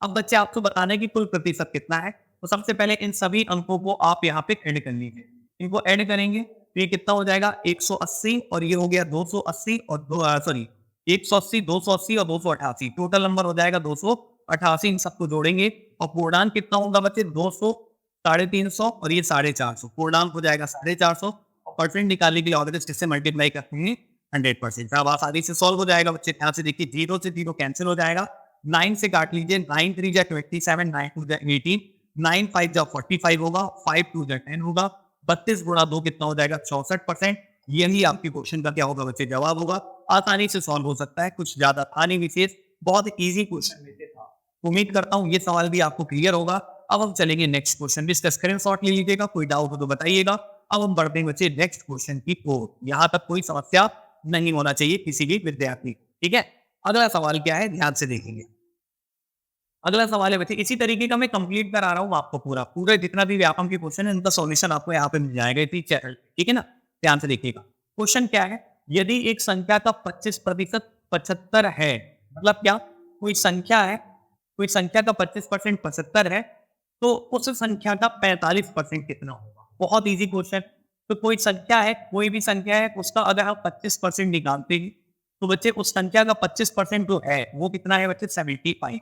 अब बच्चे आपको बताना है कि कुल प्रतिशत कितना है। तो सबसे पहले इन सभी अंकों को आप यहाँ पे ऐड कर लीजिए। इनको ऐड करेंगे तो ये कितना हो जाएगा? 180, और ये हो गया 280, और सॉरी 180, 280 और 288, टोटल नंबर हो जाएगा 288। इन सबको जोड़ेंगे, और पूर्णांक कितना होगा बच्चे? 200, 350 और ये 450, पूर्णांक हो जाएगा 450। और परसेंट निकालने के लिए ऑलरेडी किससे मल्टीप्लाई करते हैं? 100%। अब आसानी से सॉल्व हो जाएगा बच्चे। ध्यान से देखिए, 0 से 0 कैंसिल हो जाएगा, 9 से काट लीजिए, 9 3 जा 27, 9 2 जा 18, 9 5 जा 45 होगा, 5 2 जा 10 होगा, 32 गुणा 2 कितना हो जाएगा? 64%। यही आपके क्वेश्चन का क्या होगा बच्चे? जवाब होगा। आसानी से सॉल्व हो सकता है, कुछ ज्यादा था नहीं विशेष, बहुत इजी क्वेश्चन में से था। उम्मीद करता हूँ ये सवाल भी आपको क्लियर होगा। अब हम चलेंगे नेक्स्ट क्वेश्चन भी, इसका स्क्रीनशॉट ले लीजिएगा, कोई डाउट हो तो बताइएगा। अब हम बढ़ते हैं बच्चे नेक्स्ट क्वेश्चन की ओर। यहाँ तक कोई समस्या नहीं होना चाहिए किसी भी विद्यार्थी। ठीक है, अगला सवाल क्या है, ध्यान से देखेंगे। अगला सवाल है बच्चे, इसी तरीके का मैं कंप्लीट करा रहा हूँ आपको, पूरा जितना भी व्यापम के क्वेश्चन है उनका सॉल्यूशन आपको यहाँ पे मिल जाएगा इसी चैनल। ठीक है ना, ध्यान से देखिएगा। क्वेश्चन क्या है? यदि एक संख्या का 25% 75 है, मतलब क्या? कोई संख्या है, कोई संख्या का 25% 75 है, तो उस संख्या का 45% कितना होगा? बहुत इजी क्वेश्चन। तो कोई संख्या है, कोई भी संख्या है, उसका अगर हम 25% निकालते हैं, तो बच्चे उस संख्या का 25% जो है वो कितना है बच्चे? 75।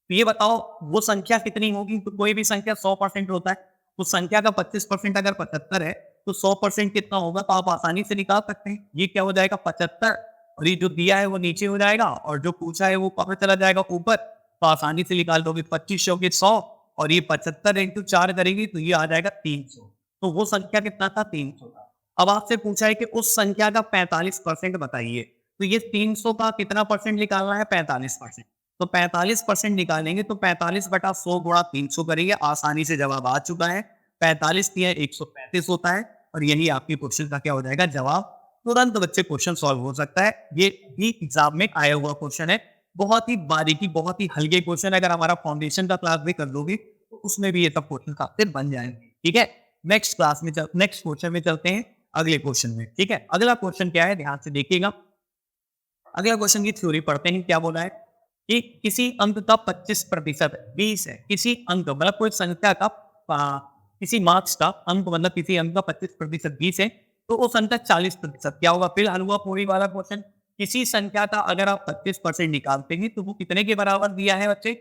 तो ये बताओ वो संख्या कितनी होगी? तो कोई भी संख्या 100% होता है, उस संख्या का 25% अगर 75 है, तो 100% कितना होगा? तो आप आसानी से निकाल सकते हैं। ये क्या हो जाएगा? 75, और ये जो दिया है वो नीचे हो जाएगा, और जो पूछा है वो कहाँ चला जाएगा? ऊपर। तो आसानी से निकाल दोगे, 25 के 100, और ये 75 इंटू 4 करेंगे तो ये आ जाएगा 300। तो वो संख्या कितना था? 300 था। अब आपसे पूछा है कि उस संख्या का 45% बताइए, तो ये 300 का कितना परसेंट निकालना है? 45%। तो 45% निकालेंगे, तो 45 बटा 100 गुणा 300 करेंगे, आसानी से जवाब आ चुका है। 45 दिया 135 होता है, और यही आपके क्वेश्चन का क्या हो जाएगा? जवाब। तुरंत बच्चे क्वेश्चन सॉल्व हो सकता है। ये भी एग्जाम में आया हुआ क्वेश्चन है, बहुत ही बारीकी, बहुत ही हल्के क्वेश्चन। अगर हमारा फाउंडेशन का क्लास भी कर दोगे तो उसमें भी ये सब क्वेश्चन आपसे बन जाएंगे। ठीक है, नेक्स्ट क्लास में नेक्स्ट क्वेश्चन में चलते हैं, अगले क्वेश्चन में। ठीक है, अगला क्वेश्चन क्या है, ध्यान से देखिएगा। अगला क्वेश्चन की थ्योरी पढ़ते हैं, क्या बोला है कि किसी अंक का 25% 20 है, किसी अंक मतलब कोई संख्या का किसी मार्क्स का अंक, मतलब किसी अंक का 25% 20 है, तो उस अंक का 40% क्या होगा? फिर हल हुआ पूरी वाला क्वेश्चन। किसी संख्या का अगर आप 25% निकालते हैं तो वो कितने के बराबर दिया है बच्चे?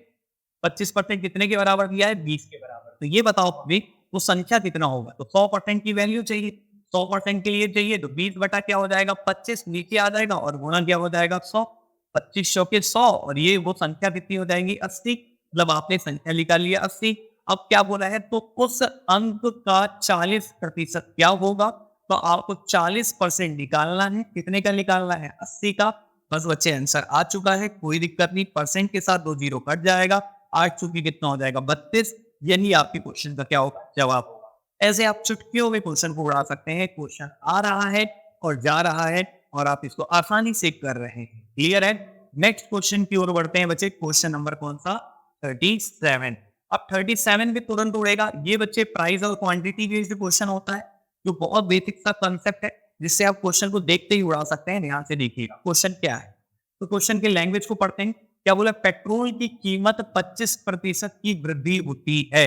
25% कितने के बराबर दिया है? 20 के बराबर। तो ये बताओ अभी वो संख्या कितना होगा? तो 100% की वैल्यू चाहिए, 100% के लिए चाहिए, तो 20 बटा क्या हो जाएगा? 25 नीचे आ जाएगा, और गुणा क्या हो जाएगा? 100। 2500 के 100, और ये वो संख्या कितनी हो जाएगी? 80। मतलब आपने संख्या निकाल लिया 80। अब क्या बोला है? तो उस अंक का 40% क्या होगा? तो आपको 40% निकालना है। कितने का निकालना है? 80 का। बस बच्चे आंसर आ चुका है, कोई दिक्कत नहीं। परसेंट के साथ 2 जीरो कट जाएगा, 8 चूंकि कितना हो जाएगा? 32। यही आपकी क्वेश्चन का क्या होगा? जवाब होगा। ऐसे आप चुटकियों में क्वेश्चन को उड़ा सकते हैं। क्वेश्चन आ रहा है और जा रहा है, और आप इसको आसानी से कर रहे हैं। क्लियर है? नेक्स्ट क्वेश्चन की ओर बढ़ते हैं बच्चे। क्वेश्चन नंबर कौन सा? 37। अब 37 भी तुरंत उड़ेगा। ये बच्चे प्राइस और क्वांटिटी बेस्ड क्वेश्चन होता है, जो बहुत बेसिक सा कंसेप्ट है, जिससे आप क्वेश्चन को देखते ही उड़ा सकते हैं। ध्यान से देखिएगा क्वेश्चन क्या है। तो क्वेश्चन की लैंग्वेज को पढ़ते हैं। क्या बोला? पेट्रोल की कीमत 25% की वृद्धि होती है,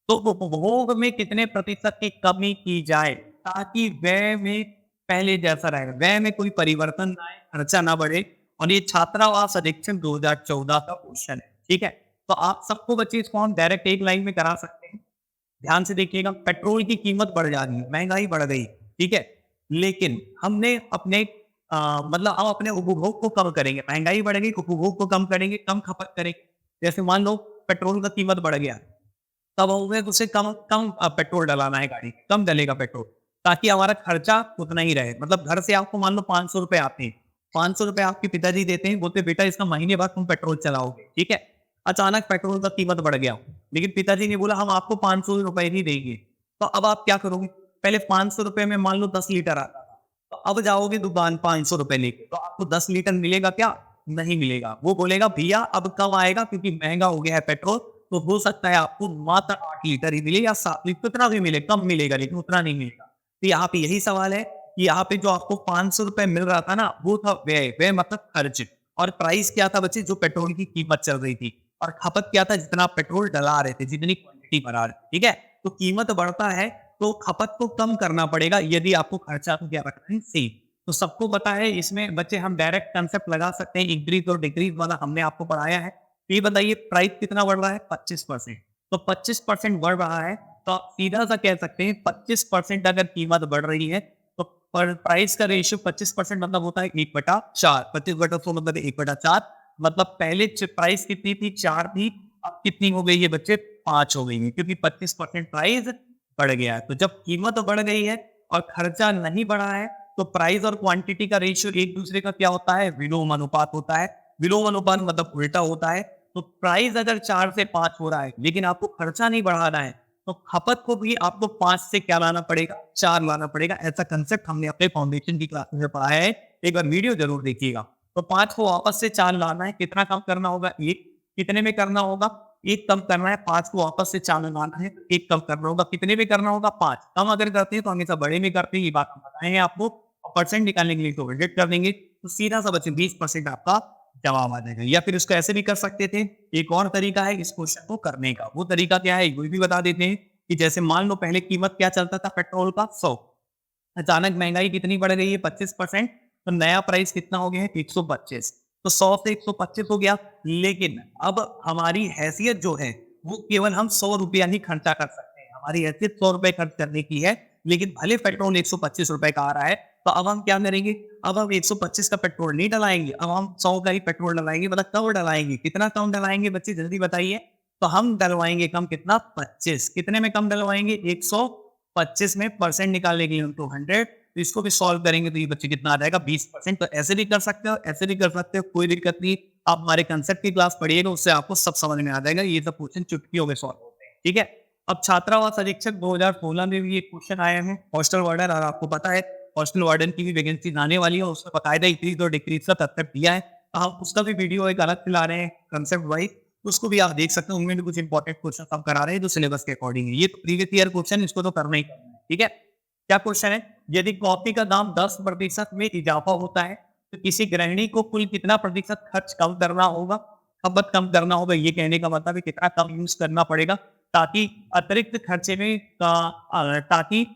तो उपभोग में कितने प्रतिशत की कमी की जाए ताकि व्यय में पहले जैसा रहे, व्यय में कोई परिवर्तन ना आए, खर्चा ना बढ़े। और ये छात्रावास अधिक्षण 2014 का क्वेश्चन है। ठीक है, तो आप सबको बच्चे इसको हम डायरेक्ट एक लाइन में करा सकते हैं। ध्यान से देखिएगा, पेट्रोल की कीमत बढ़ जा रही है, महंगाई बढ़ गई। ठीक है, लेकिन हमने अपने मतलब हम अपने उपभोग को कम करेंगे, महंगाई बढ़ेगी, उपभोग को कम करेंगे, कम खपत करेंगे। जैसे मान लो पेट्रोल का कीमत बढ़ गया, तब हमें उसे कम कम पेट्रोल डलाना है गाड़ी, कम डलेगा पेट्रोल, ताकि हमारा खर्चा उतना ही रहे। मतलब घर से आपको मान लो ₹500 आते हैं, ₹500 आपके पिताजी देते हैं, बोलते हैं बेटा इसका महीने भर तुम पेट्रोल चलाओगे, ठीक है? अचानक पेट्रोल का कीमत बढ़ गया, लेकिन पिताजी ने बोला हम आपको ₹500 ही देंगे, तो अब आप क्या करोगे? पहले ₹500 में मान लो 10 लीटर आता था, तो अब जाओगे दुकान ₹500 लेके, तो आपको 10 लीटर मिलेगा क्या? नहीं मिलेगा। वो बोलेगा भैया अब कम आएगा क्योंकि महंगा हो गया है पेट्रोल, तो हो सकता है आपको मात्र 8 लीटर ही मिले या 7 लीटर, उतना भी मिले, कम मिलेगा लेकिन उतना नहीं मिलेगा। तो यहाँ पे यही सवाल है कि यहाँ पे जो आपको ₹500 मिल रहा था ना, वो था व्यय, व्यय मतलब खर्च। और प्राइस क्या था बच्चे? जो पेट्रोल की कीमत चल रही थी। और खपत क्या था? जितना आप पेट्रोल डला रहे थे, जितनी क्वांटिटी भरा रहे थे, ठीक है? तो कीमत बढ़ता है तो खपत को कम करना पड़ेगा यदि आपको खर्चा को क्या रखना है? सेम। तो सबको पता है, इसमें बच्चे हम डायरेक्ट कंसेप्ट लगा सकते हैं, इंक्रीज और डिक्रीज वाला हमने आपको पढ़ाया है। तो ये बताइए प्राइस कितना बढ़ रहा है? 25%। तो 25% बढ़ रहा है, तो आप सीधा सा कह सकते हैं 25% अगर कीमत बढ़ रही है, तो पर प्राइस का रेशियो 25% मतलब होता है 1/4। 25/100 मतलब 1/4। मतलब पहले प्राइस कितनी थी? 4 थी, अब कितनी हो गई है बच्चे? 5 हो गई है, क्योंकि 25% प्राइस बढ़ गया है। तो जब कीमत बढ़ गई है और खर्चा नहीं बढ़ा है, तो प्राइस और क्वांटिटी का रेशियो एक दूसरे का क्या होता है? विलोम अनुपात होता है। विलोम अनुपात मतलब उल्टा होता है। तो प्राइस अगर 4 से 5 हो रहा है, लेकिन आपको खर्चा नहीं बढ़ाना है, तो खपत को भी आपको 5 से क्या लाना पड़ेगा? 4 लाना पड़ेगा। ऐसा कंसेप्ट हमने अपने फाउंडेशन की क्लास में पढ़ाया है। एक बार वीडियो जरूर देखिएगा। तो 5 को वापस से 4 लाना है, कितना कम करना होगा? 1। कितने में करना होगा? 1 कम करना है, 5 को वापस से 4 में लाना है, 1 कम करना होगा, कितने में करना होगा? 5। कम अगर करते हैं तो हमेशा बड़े में करते हैं, ये बात हम बताएंगे आपको। और परसेंट निकालने के लिए तो 100 कर देंगे, तो सीधा सा बच्चे 20% आपका जवाब आ जाएगा। या फिर इसको ऐसे भी कर सकते थे, एक और तरीका है इस क्वेश्चन को करने का। वो तरीका क्या है? ये भी बता देते हैं कि जैसे मान लो पहले कीमत क्या चलता था पेट्रोल का? 100। अचानक महंगाई कितनी बढ़ गई है? 25%। तो नया प्राइस कितना हो गया है? 125। तो 100 से 125 हो गया। लेकिन अब हमारी हैसियत जो है, वो केवल हम ₹100 ही खर्चा कर सकते हैं। हमारी हैसियत ₹100 खर्च करने की है, लेकिन भले पेट्रोल ₹125 का आ रहा है, तो अब हम क्या करेंगे? अब हम 125 का पेट्रोल नहीं डलाएंगे, अब हम 100 का ही पेट्रोल डलाएंगे। मतलब कब डलाएंगे? कितना कम डलाएंगे बच्चे, जल्दी बताइए। तो हम डलवाएंगे कम, कितना? 25। कितने में कम डलवाएंगे? 125 में परसेंट निकालने के लिए हम 200। तो इसको भी सॉल्व करेंगे तो ये बच्चे कितना आ जाएगा? 20%। तो ऐसे भी कर सकते हो, ऐसे भी कर सकते हो, कोई दिक्कत नहीं। आप हमारे कंसेप्ट की क्लास पढ़िएगा, उससे आपको सब समझ में आ जाएगा। ये सब क्वेश्चन चुटकियों में सॉल्व होते हैं, ठीक है? अब छात्रावास अधीक्षक 2016 में भी एक क्वेश्चन आया है, हॉस्टल वार्डन। और आपको पता है हॉस्टल वार्डन की भी वैकेंसी आने वाली है, उसमें बकायदा इंक्रीज और डिक्रीज का कंसेप्ट दिया है। तो हम उसका भी वीडियो एक अलग से ला रहे हैं कंसेप्ट वाइज, उसको भी आप देख सकते हैं। उनमें भी कुछ इंपॉर्टेंट क्वेश्चन हम करा रहे हैं जो सिलेबस के अकॉर्डिंग है। ये तो प्रीवियस ईयर क्वेश्चन, इसको तो करना ही करना है, ठीक है? क्या क्वेश्चन है? यदि कॉफी का दाम 10% में इजाफा होता है, तो किसी गृहिणी को कुल कितना प्रतिशत खर्च कम करना होगा? खपत कम करना होगा। ये कहने का मतलब है कितना कम यूज करना पड़ेगा, ताकि अतिरिक्त खर्चे में ताकि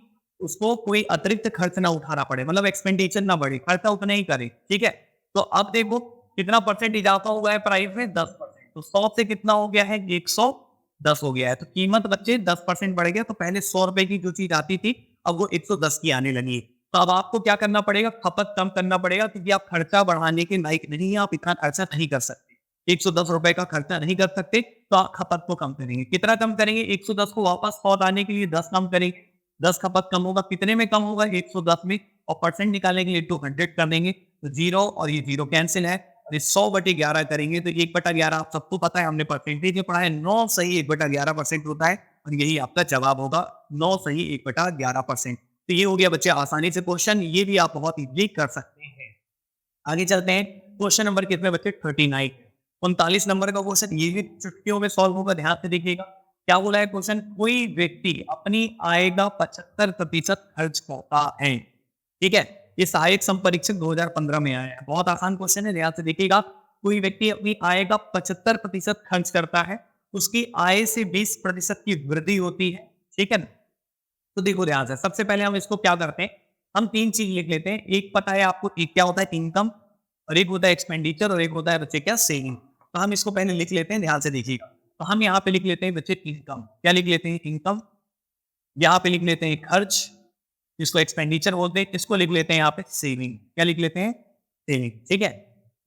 उसको कोई अतिरिक्त खर्च ना उठाना पड़े, मतलब एक्सपेंडिचर ना बढ़े, खर्चा उतना ही करे, ठीक है? तो अब देखो कितना परसेंट इजाफा हुआ है प्राइस में? 10%। तो 100 से कितना हो गया है? 110 हो गया है। तो कीमत बच्चे 10% बढ़ गया। तो पहले ₹100 की जो चीज आती थी, अब वो 110 की आने लगी। तो अब आपको क्या करना पड़ेगा? खपत कम करना पड़ेगा, क्योंकि आप खर्चा बढ़ाने के लायक नहीं है, आप इतना खर्चा नहीं कर सकते। ₹110 का खर्चा नहीं कर सकते, तो आप खपत को कम करेंगे। कितना कम करेंगे? 110 को वापस 100 लाने के लिए 10 कम करेंगे। 10 खपत कम होगा, कितने में कम होगा? 110 में। और परसेंट निकालने के लिए 200 कर देंगे, तो 0 और ये 0 कैंसिल है। और ये 100/11 करेंगे, तो 1/11 आप सबको पता है, हमने परसेंटेज में पढ़ा है, 9 सही 1/11% होता है। और यही आपका जवाब होगा, 9 सही 1/11%। तो ये हो गया बच्चे आसानी से क्वेश्चन, ये भी आप बहुत इजीली कर सकते हैं। आगे चलते हैं, क्वेश्चन नंबर कितने बच्चे? 39। 39 नंबर का क्वेश्चन, ये भी चुटकियों में सॉल्व होगा, ध्यान से देखिएगा। क्या बोला है क्वेश्चन? कोई व्यक्ति अपनी आय का 75% खर्च करता है, ठीक है? ये सहायक संपरीक्षक 2015 में आया है। बहुत आसान क्वेश्चन है, ध्यान से देखिएगा। कोई व्यक्ति अपनी आय का 75% खर्च करता है, उसकी आय से 20% की वृद्धि होती है, ठीक है? तो देखो ध्यान से, सबसे पहले हम इसको क्या करते हैं, हम 3 चीज लिख लेते हैं। एक पता है आपको, एक क्या होता है? इनकम। और एक होता है एक्सपेंडिचर, और एक होता है बच्चे क्या? सेविंग। तो हम इसको पहले लिख लेते हैं, ध्यान से देखिएगा। तो हम यहाँ पे लिख लेते हैं बच्चे इनकम। क्या लिख लेते हैं? इनकम। यहाँ पे लिख लेते हैं खर्च। इसको एक्सपेंडिचर बोलते हैं, इसको लिख लेते हैं यहाँ पे सेविंग। क्या लिख लेते हैं? सेविंग। ठीक है,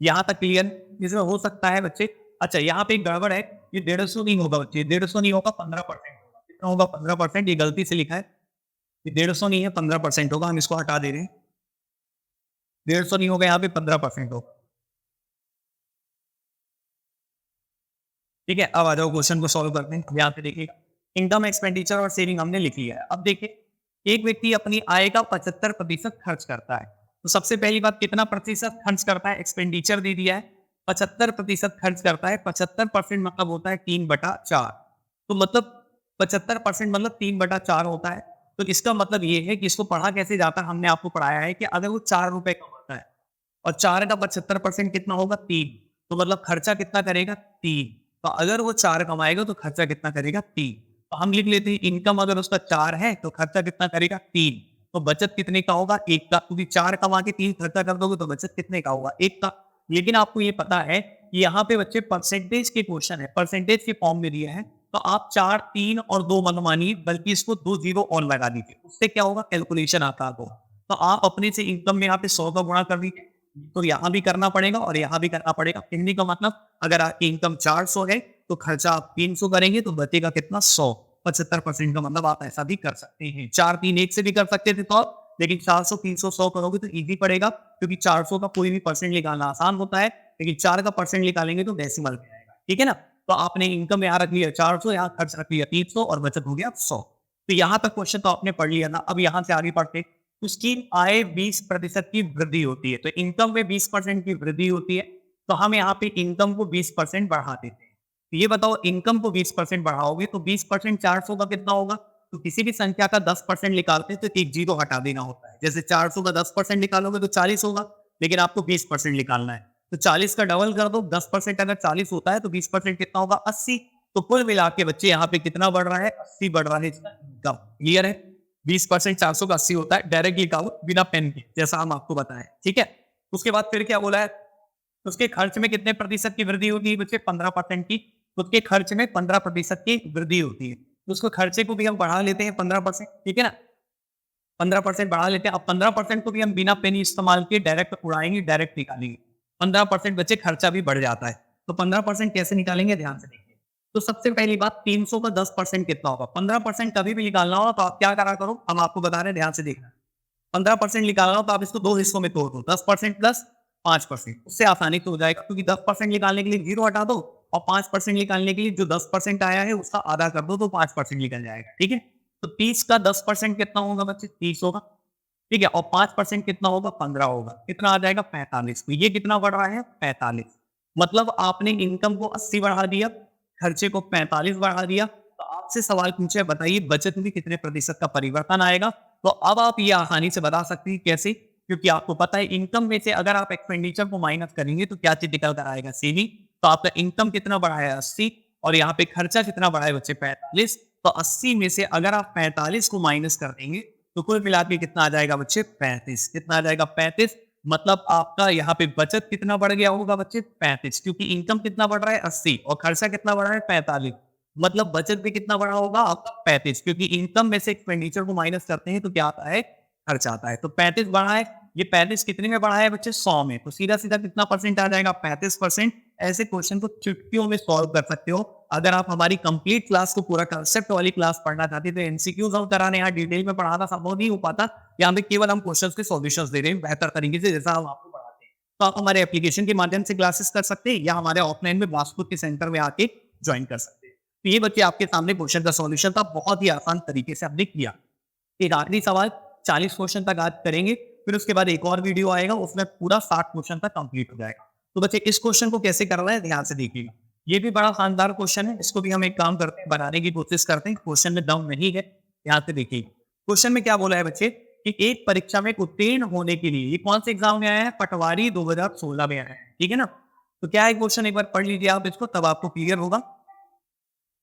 यहाँ तक क्लियर? इसमें हो सकता है बच्चे, अच्छा यहाँ पे एक गड़बड़ है, ये 150 नहीं होगा बच्चे, 150 नहीं होगा, 15% होगा। कितना होगा? 15%। ये गलती से लिखा है, ये 150 नहीं है, 15% होगा। हम इसको हटा दे रहे हैं, 150 नहीं होगा, यहाँ पे 15% होगा। ठीक है, अब आ जाओ क्वेश्चन को सॉल्व करते हैं। यहाँ पे देखिएगा, इनकम, एक्सपेंडिचर और सेविंग हमने लिख लिया है। अब देखिए, एक व्यक्ति अपनी आय का 75% खर्च करता है, तो सबसे पहली बात, कितना प्रतिशत खर्च करता है? एक्सपेंडिचर दे दिया है, 75% खर्च करता है। 75% मतलब होता है 3/4। तो मतलब 75% मतलब 3/4 होता है। तो इसका मतलब ये है कि इसको पढ़ा कैसे जाता है, हमने आपको पढ़ाया है कि अगर वो 4 रुपए कमाता है और 4 का 75% कितना होगा? 3। तो मतलब खर्चा कितना करेगा? 3। तो अगर वो 4 कमाएगा तो खर्चा कितना करेगा? 3। तो हम लिख लेते हैं, इनकम अगर उसका 4 है तो खर्चा कितना करेगा? 3। तो बचत कितने का होगा? 1 का, क्योंकि 4 कमा के 3 खर्चा कर दोगे तो बचत कितने का होगा? 1 का। लेकिन आपको ये पता है कि यहाँ पे बच्चे परसेंटेज के क्वेश्चन है, परसेंटेज के फॉर्म में दिया है, तो आप 4, 3 और 2 मत मानिए, बल्कि इसको 2 जीरो और लगा दीजिए, उससे क्या होगा? कैलकुलेशन आता है। तो आप अपने से इनकम में यहाँ पे 100 का गुणा कर दीजिए, तो यहाँ भी करना पड़ेगा और यहाँ भी करना पड़ेगा। कहने का मतलब, अगर आपकी इनकम 400 है तो खर्चा आप 300 करेंगे तो बचेगा कितना? 100। 75% का मतलब आप ऐसा भी कर सकते हैं। 4, 3 एक से भी कर सकते थे तो, लेकिन 400, 300, 100 करोगे तो इजी पड़ेगा, क्योंकि 400 का कोई भी परसेंट निकालना आसान होता है, लेकिन 4 का परसेंट निकालेंगे तो डेसिमल में आएगा। ठीक है ना? तो आपने इनकम यहाँ रख लिया 400, यहाँ खर्च रख लिया 300 और बचत हो गया 100। तो यहाँ तक क्वेश्चन तो आपने पढ़ लिया ना। अब यहाँ से आगे पढ़ते, उसकी आय 20% की वृद्धि होती है, तो इनकम में 20% की वृद्धि होती है, तो हम यहाँ पे इनकम को 20% बढ़ा देते हैं। तो ये बताओ, इनकम को 20% बढ़ाओगे तो 20% 400 का कितना होगा? तो किसी भी संख्या का 10% निकालते हैं तो एक जीरो हटा देना होता है। जैसे 400 का 10% निकालोगे तो 40 होगा, लेकिन आपको 20% निकालना है, तो 40 का डबल कर दो। 10% अगर 40 होता है तो 20% कितना होगा? 80। तो कुल मिला के बच्चे यहाँ पे कितना बढ़ रहा है? 80 बढ़ रहा है इसका इनकम। क्लियर है? 20% 400 का 80 होता है, डायरेक्ट लिखा बिना पेन के, जैसा हम आपको बताएं। ठीक है, उसके बाद फिर क्या बोला है? उसके खर्च में कितने प्रतिशत की वृद्धि होती है बच्चे? 15% की। उसके खर्च में 15% की वृद्धि होती है, तो उसको खर्चे को भी हम बढ़ा लेते हैं 15%। ठीक है ना? 15% बढ़ा लेते हैं। अब 15% को भी हम बिना पेन इस्तेमाल किए डायरेक्ट उड़ाएंगे, डायरेक्ट निकालेंगे। 15% बच्चे खर्चा भी बढ़ जाता है, तो 15% कैसे निकालेंगे? ध्यान से देखिए। तो सबसे पहली बात, 300 का 10% कितना होगा? 15% कभी भी निकालना हो तो आप क्या करा करो, हम आपको बता रहे हैं, ध्यान से देखना। 15% निकालना हो तो आप इसको 2 हिस्सों में तोड़ दो, 10% प्लस 5%। उससे आसानी से हो जाएगा, क्योंकि 10% निकालने के लिए 0 हटा दो और 5% निकालने के लिए जो 10% आया है उसका आधा कर दो, तो 5% निकल जाएगा। ठीक है? तो 30 का 10% कितना होगा बच्चे? 30 होगा। ठीक है, और 5% कितना होगा? 15 होगा। कितना आ जाएगा? 45। तो ये कितना बढ़ रहा है? 45। मतलब आपने इनकम को 80 बढ़ा दिया, खर्चे को 45 बढ़ा दिया। तो आपसे सवाल पूछे, बताइए बचत में कितने प्रतिशत का परिवर्तन आएगा? तो अब आप ये आसानी से बता सकते हैं। कैसे? क्योंकि आपको पता है, इनकम में से अगर आप एक्सपेंडिचर को माइनस करेंगे तो क्या चीज निकल कर आएगा? सेविंग। तो आपका इनकम कितना बढ़ा है? 80, और यहाँ पे खर्चा कितना बढ़ा है बच्चे? 45। तो 80 में से अगर आप 45 को माइनस कर देंगे तो कुल मिला के कितना आ जाएगा बच्चे? 35। कितना आ जाएगा? 35। मतलब आपका यहाँ पे बचत कितना बढ़ गया होगा बच्चे? 35, क्योंकि इनकम कितना बढ़ रहा है? 80, और खर्चा कितना बढ़ रहा है? 45। मतलब बचत भी कितना बढ़ा होगा आपका? 35, क्योंकि इनकम में से एक्सपेंडिचर को माइनस करते हैं तो क्या आता है? खर्चा आता है। तो 35 बढ़ा है। ये 35 कितने में बढ़ा है बच्चे? 100 में। तो सीधा सीधा कितना परसेंट आ जाएगा? 35%। ऐसे क्वेश्चन को चुटकियों में सॉल्व कर सकते हो। अगर आप हमारी कंप्लीट क्लास को, पूरा कंसेप्ट वाली क्लास पढ़ना चाहते हैं तो एमसीक्यूज हम कराने, यहाँ डिटेल में पढ़ाना संभव नहीं हो पाता। यहाँ पे केवल हम क्वेश्चंस के सॉल्यूशंस दे रहे हैं बेहतर तरीके से, जैसा हम आपको पढ़ाते हैं। तो आप हमारे एप्लीकेशन के माध्यम से क्लासेस कर सकते हैं, या हमारे ऑफलाइन में वास्तु के सेंटर में आके ज्वाइन कर सकते हैं। तो ये बच्चे आपके सामने क्वेश्चन का सॉल्यूशन था, बहुत ही आसान तरीके से हमने किया। एक आखिरी सवाल, 40 क्वेश्चन तक आज करेंगे, फिर उसके बाद एक और वीडियो आएगा, उसमें पूरा 60 क्वेश्चन तक कंप्लीट हो जाएगा। तो बच्चे इस क्वेश्चन को कैसे करना है ध्यान से देखिएगा। ये भी बड़ा शानदार क्वेश्चन है, इसको भी हम एक काम करते हैं, बनाने की कोशिश करते हैं। क्वेश्चन में दम नहीं है, ध्यान से देखिए। क्वेश्चन में क्या बोला है बच्चे कि एक परीक्षा में उत्तीर्ण होने के लिए, ये कौन से एग्जाम में आया है? पटवारी 2016 में आया है। ठीक है ना? तो क्या है क्वेश्चन, एक बार पढ़ लीजिए आप इसको, तब आपको क्लियर होगा।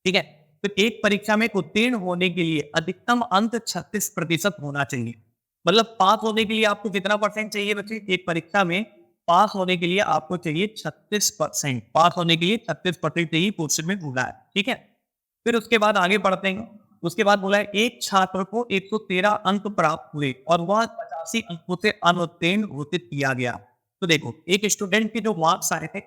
ठीक है, तो एक परीक्षा में उत्तीर्ण होने के लिए अधिकतम अंक 36% होना चाहिए। मतलब पास होने के लिए आपको कितना परसेंट चाहिए बच्चे? एक परीक्षा में पास होने के लिए आपको चाहिए 36%। पास होने के लिए 36% चाहिए, क्वेश्चन में बोला है। ठीक है, फिर उसके बाद आगे पढ़ते हैं। उसके बाद बोला है एक छात्र को 113 अंक प्राप्त हुए और वह 85 अंकों से अनुत्तीर्ण घोषित किया गया। तो देखो, एक स्टूडेंट के जो मार्क्स आए थे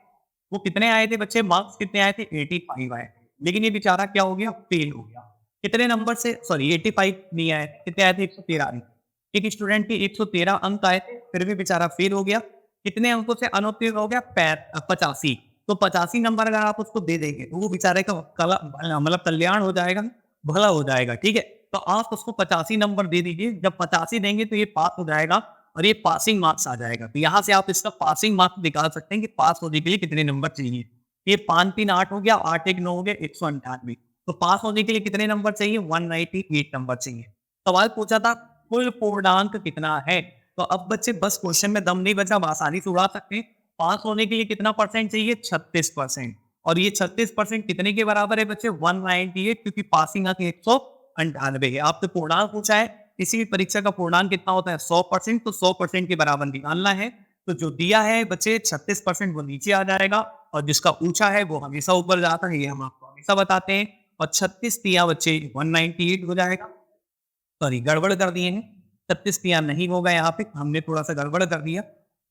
वो कितने आए थे बच्चे, मार्क्स कितने आए थे, 85 आए थे। लेकिन ये बेचारा क्या हो गया, फेल हो गया। कितने नंबर से, सॉरी 85 नहीं आए, कितने आए थे, 113 आए थे। एक स्टूडेंट के 113 अंक आए थे, फिर भी बेचारा फेल हो गया। कितने अंकों से अनुत्तीर्ण हो गया, 85। तो 85 नंबर अगर आप उसको दे देंगे तो वो बेचारे का मतलब कल्याण हो जाएगा, भला हो जाएगा, ठीक है। तो आप उसको 85 नंबर दे दीजिए। जब 85 देंगे तो ये पास हो जाएगा और ये पासिंग मार्क्स आ जाएगा। तो यहाँ से आप इसका पासिंग मार्क्स निकाल सकते हैं कि पास होने के लिए कितने नंबर चाहिए। ये 5 3 8 हो गया, 8 1 9 हो गया, 198। तो पास होने के लिए कितने नंबर चाहिए, 198 नंबर चाहिए। सवाल पूछा था कुल पूर्णांक कितना है। तो अब बच्चे बस क्वेश्चन में दम नहीं बचा, आप आसानी से उड़ा सकते हैं। पास होने के लिए कितना परसेंट चाहिए, 36%। और ये 36% कितने के बराबर है बच्चे, 198, क्योंकि पासिंग अंक 198 है। आपसे पूर्णांक पूछा है, किसी भी परीक्षा का पूर्णांक कितना होता है, 100%। तो 100% के बराबर निकालना है। तो जो दिया है बच्चे 36% वो नीचे आ जाएगा और जिसका ऊंचा है वो हमेशा ऊपर जाता है, ये हम आपको हमेशा बताते हैं। और 36 दिया बच्चे 198 हो जाएगा। सॉरी, गड़बड़ कर दिए हैं, 36 दिया नहीं होगा, यहाँ पे हमने थोड़ा सा गड़बड़ कर दिया,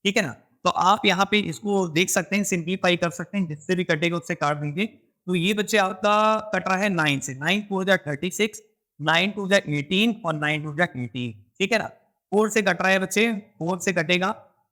ठीक है ना। तो आप यहाँ पे इसको देख सकते हैं, सिंप्लीफाई कर सकते हैं, जिससे भी कटेगा उससे काट दीजिए। तो ये बच्चे आपका कट रहा है 9 से, 9 2 36, 9 2 18 और 9 2 18, ठीक है ना। 4 से कट रहा है बच्चे, 4 से कटेगा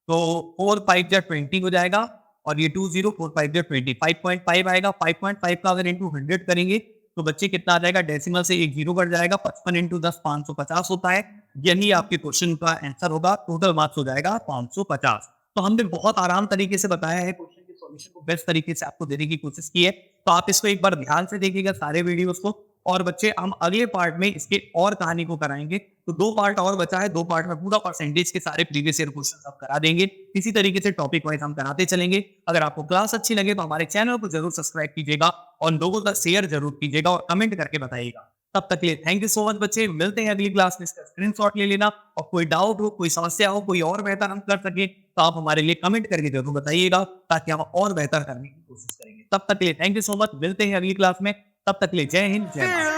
तो 4 5 20 हो जाएगा और ये 2 0 4 5 20, 5.5 आएगा। 5.5 का अगर इंटू 100 करेंगे तो बच्चे कितना आ जाएगा, डेसिमल से एक जीरो कट जाएगा। 55 इंटू 10 550 होता है। यही आपके क्वेश्चन का आंसर होगा। टोटल मार्क्स हो जाएगा 550। तो हमने बहुत आराम तरीके से बताया है, क्वेश्चन के सॉल्यूशन को बेस्ट तरीके से आपको देने की कोशिश की है। तो आप इसको एक बार ध्यान से देखिएगा सारे वीडियोस को। और बच्चे हम अगले पार्ट में इसके और कहानी को कराएंगे। तो 2 पार्ट और बचा है, 2 पार्ट में पूरा परसेंटेज के सारे प्रीवियस ईयर क्वेश्चन आप करा देंगे। इसी तरीके से टॉपिक वाइज हम कराते चलेंगे। अगर आपको क्लास अच्छी लगे तो हमारे चैनल को जरूर सब्सक्राइब कीजिएगा और लोगों तक शेयर जरूर कीजिएगा और कमेंट करके बताइएगा। तब तक के लिए थैंक यू सो मच बच्चे, मिलते हैं अगली क्लास में। इसका स्क्रीनशॉट ले लेना और कोई डाउट हो, कोई समस्या हो, कोई और बेहतर हम कर सके तो आप हमारे लिए कमेंट करके जरूर बताइएगा, ताकि हम और बेहतर करने की कोशिश करेंगे। तब तक के लिए थैंक यू सो मच, मिलते हैं अगली क्लास में। तब तक के लिए जय हिंद, जय भारत।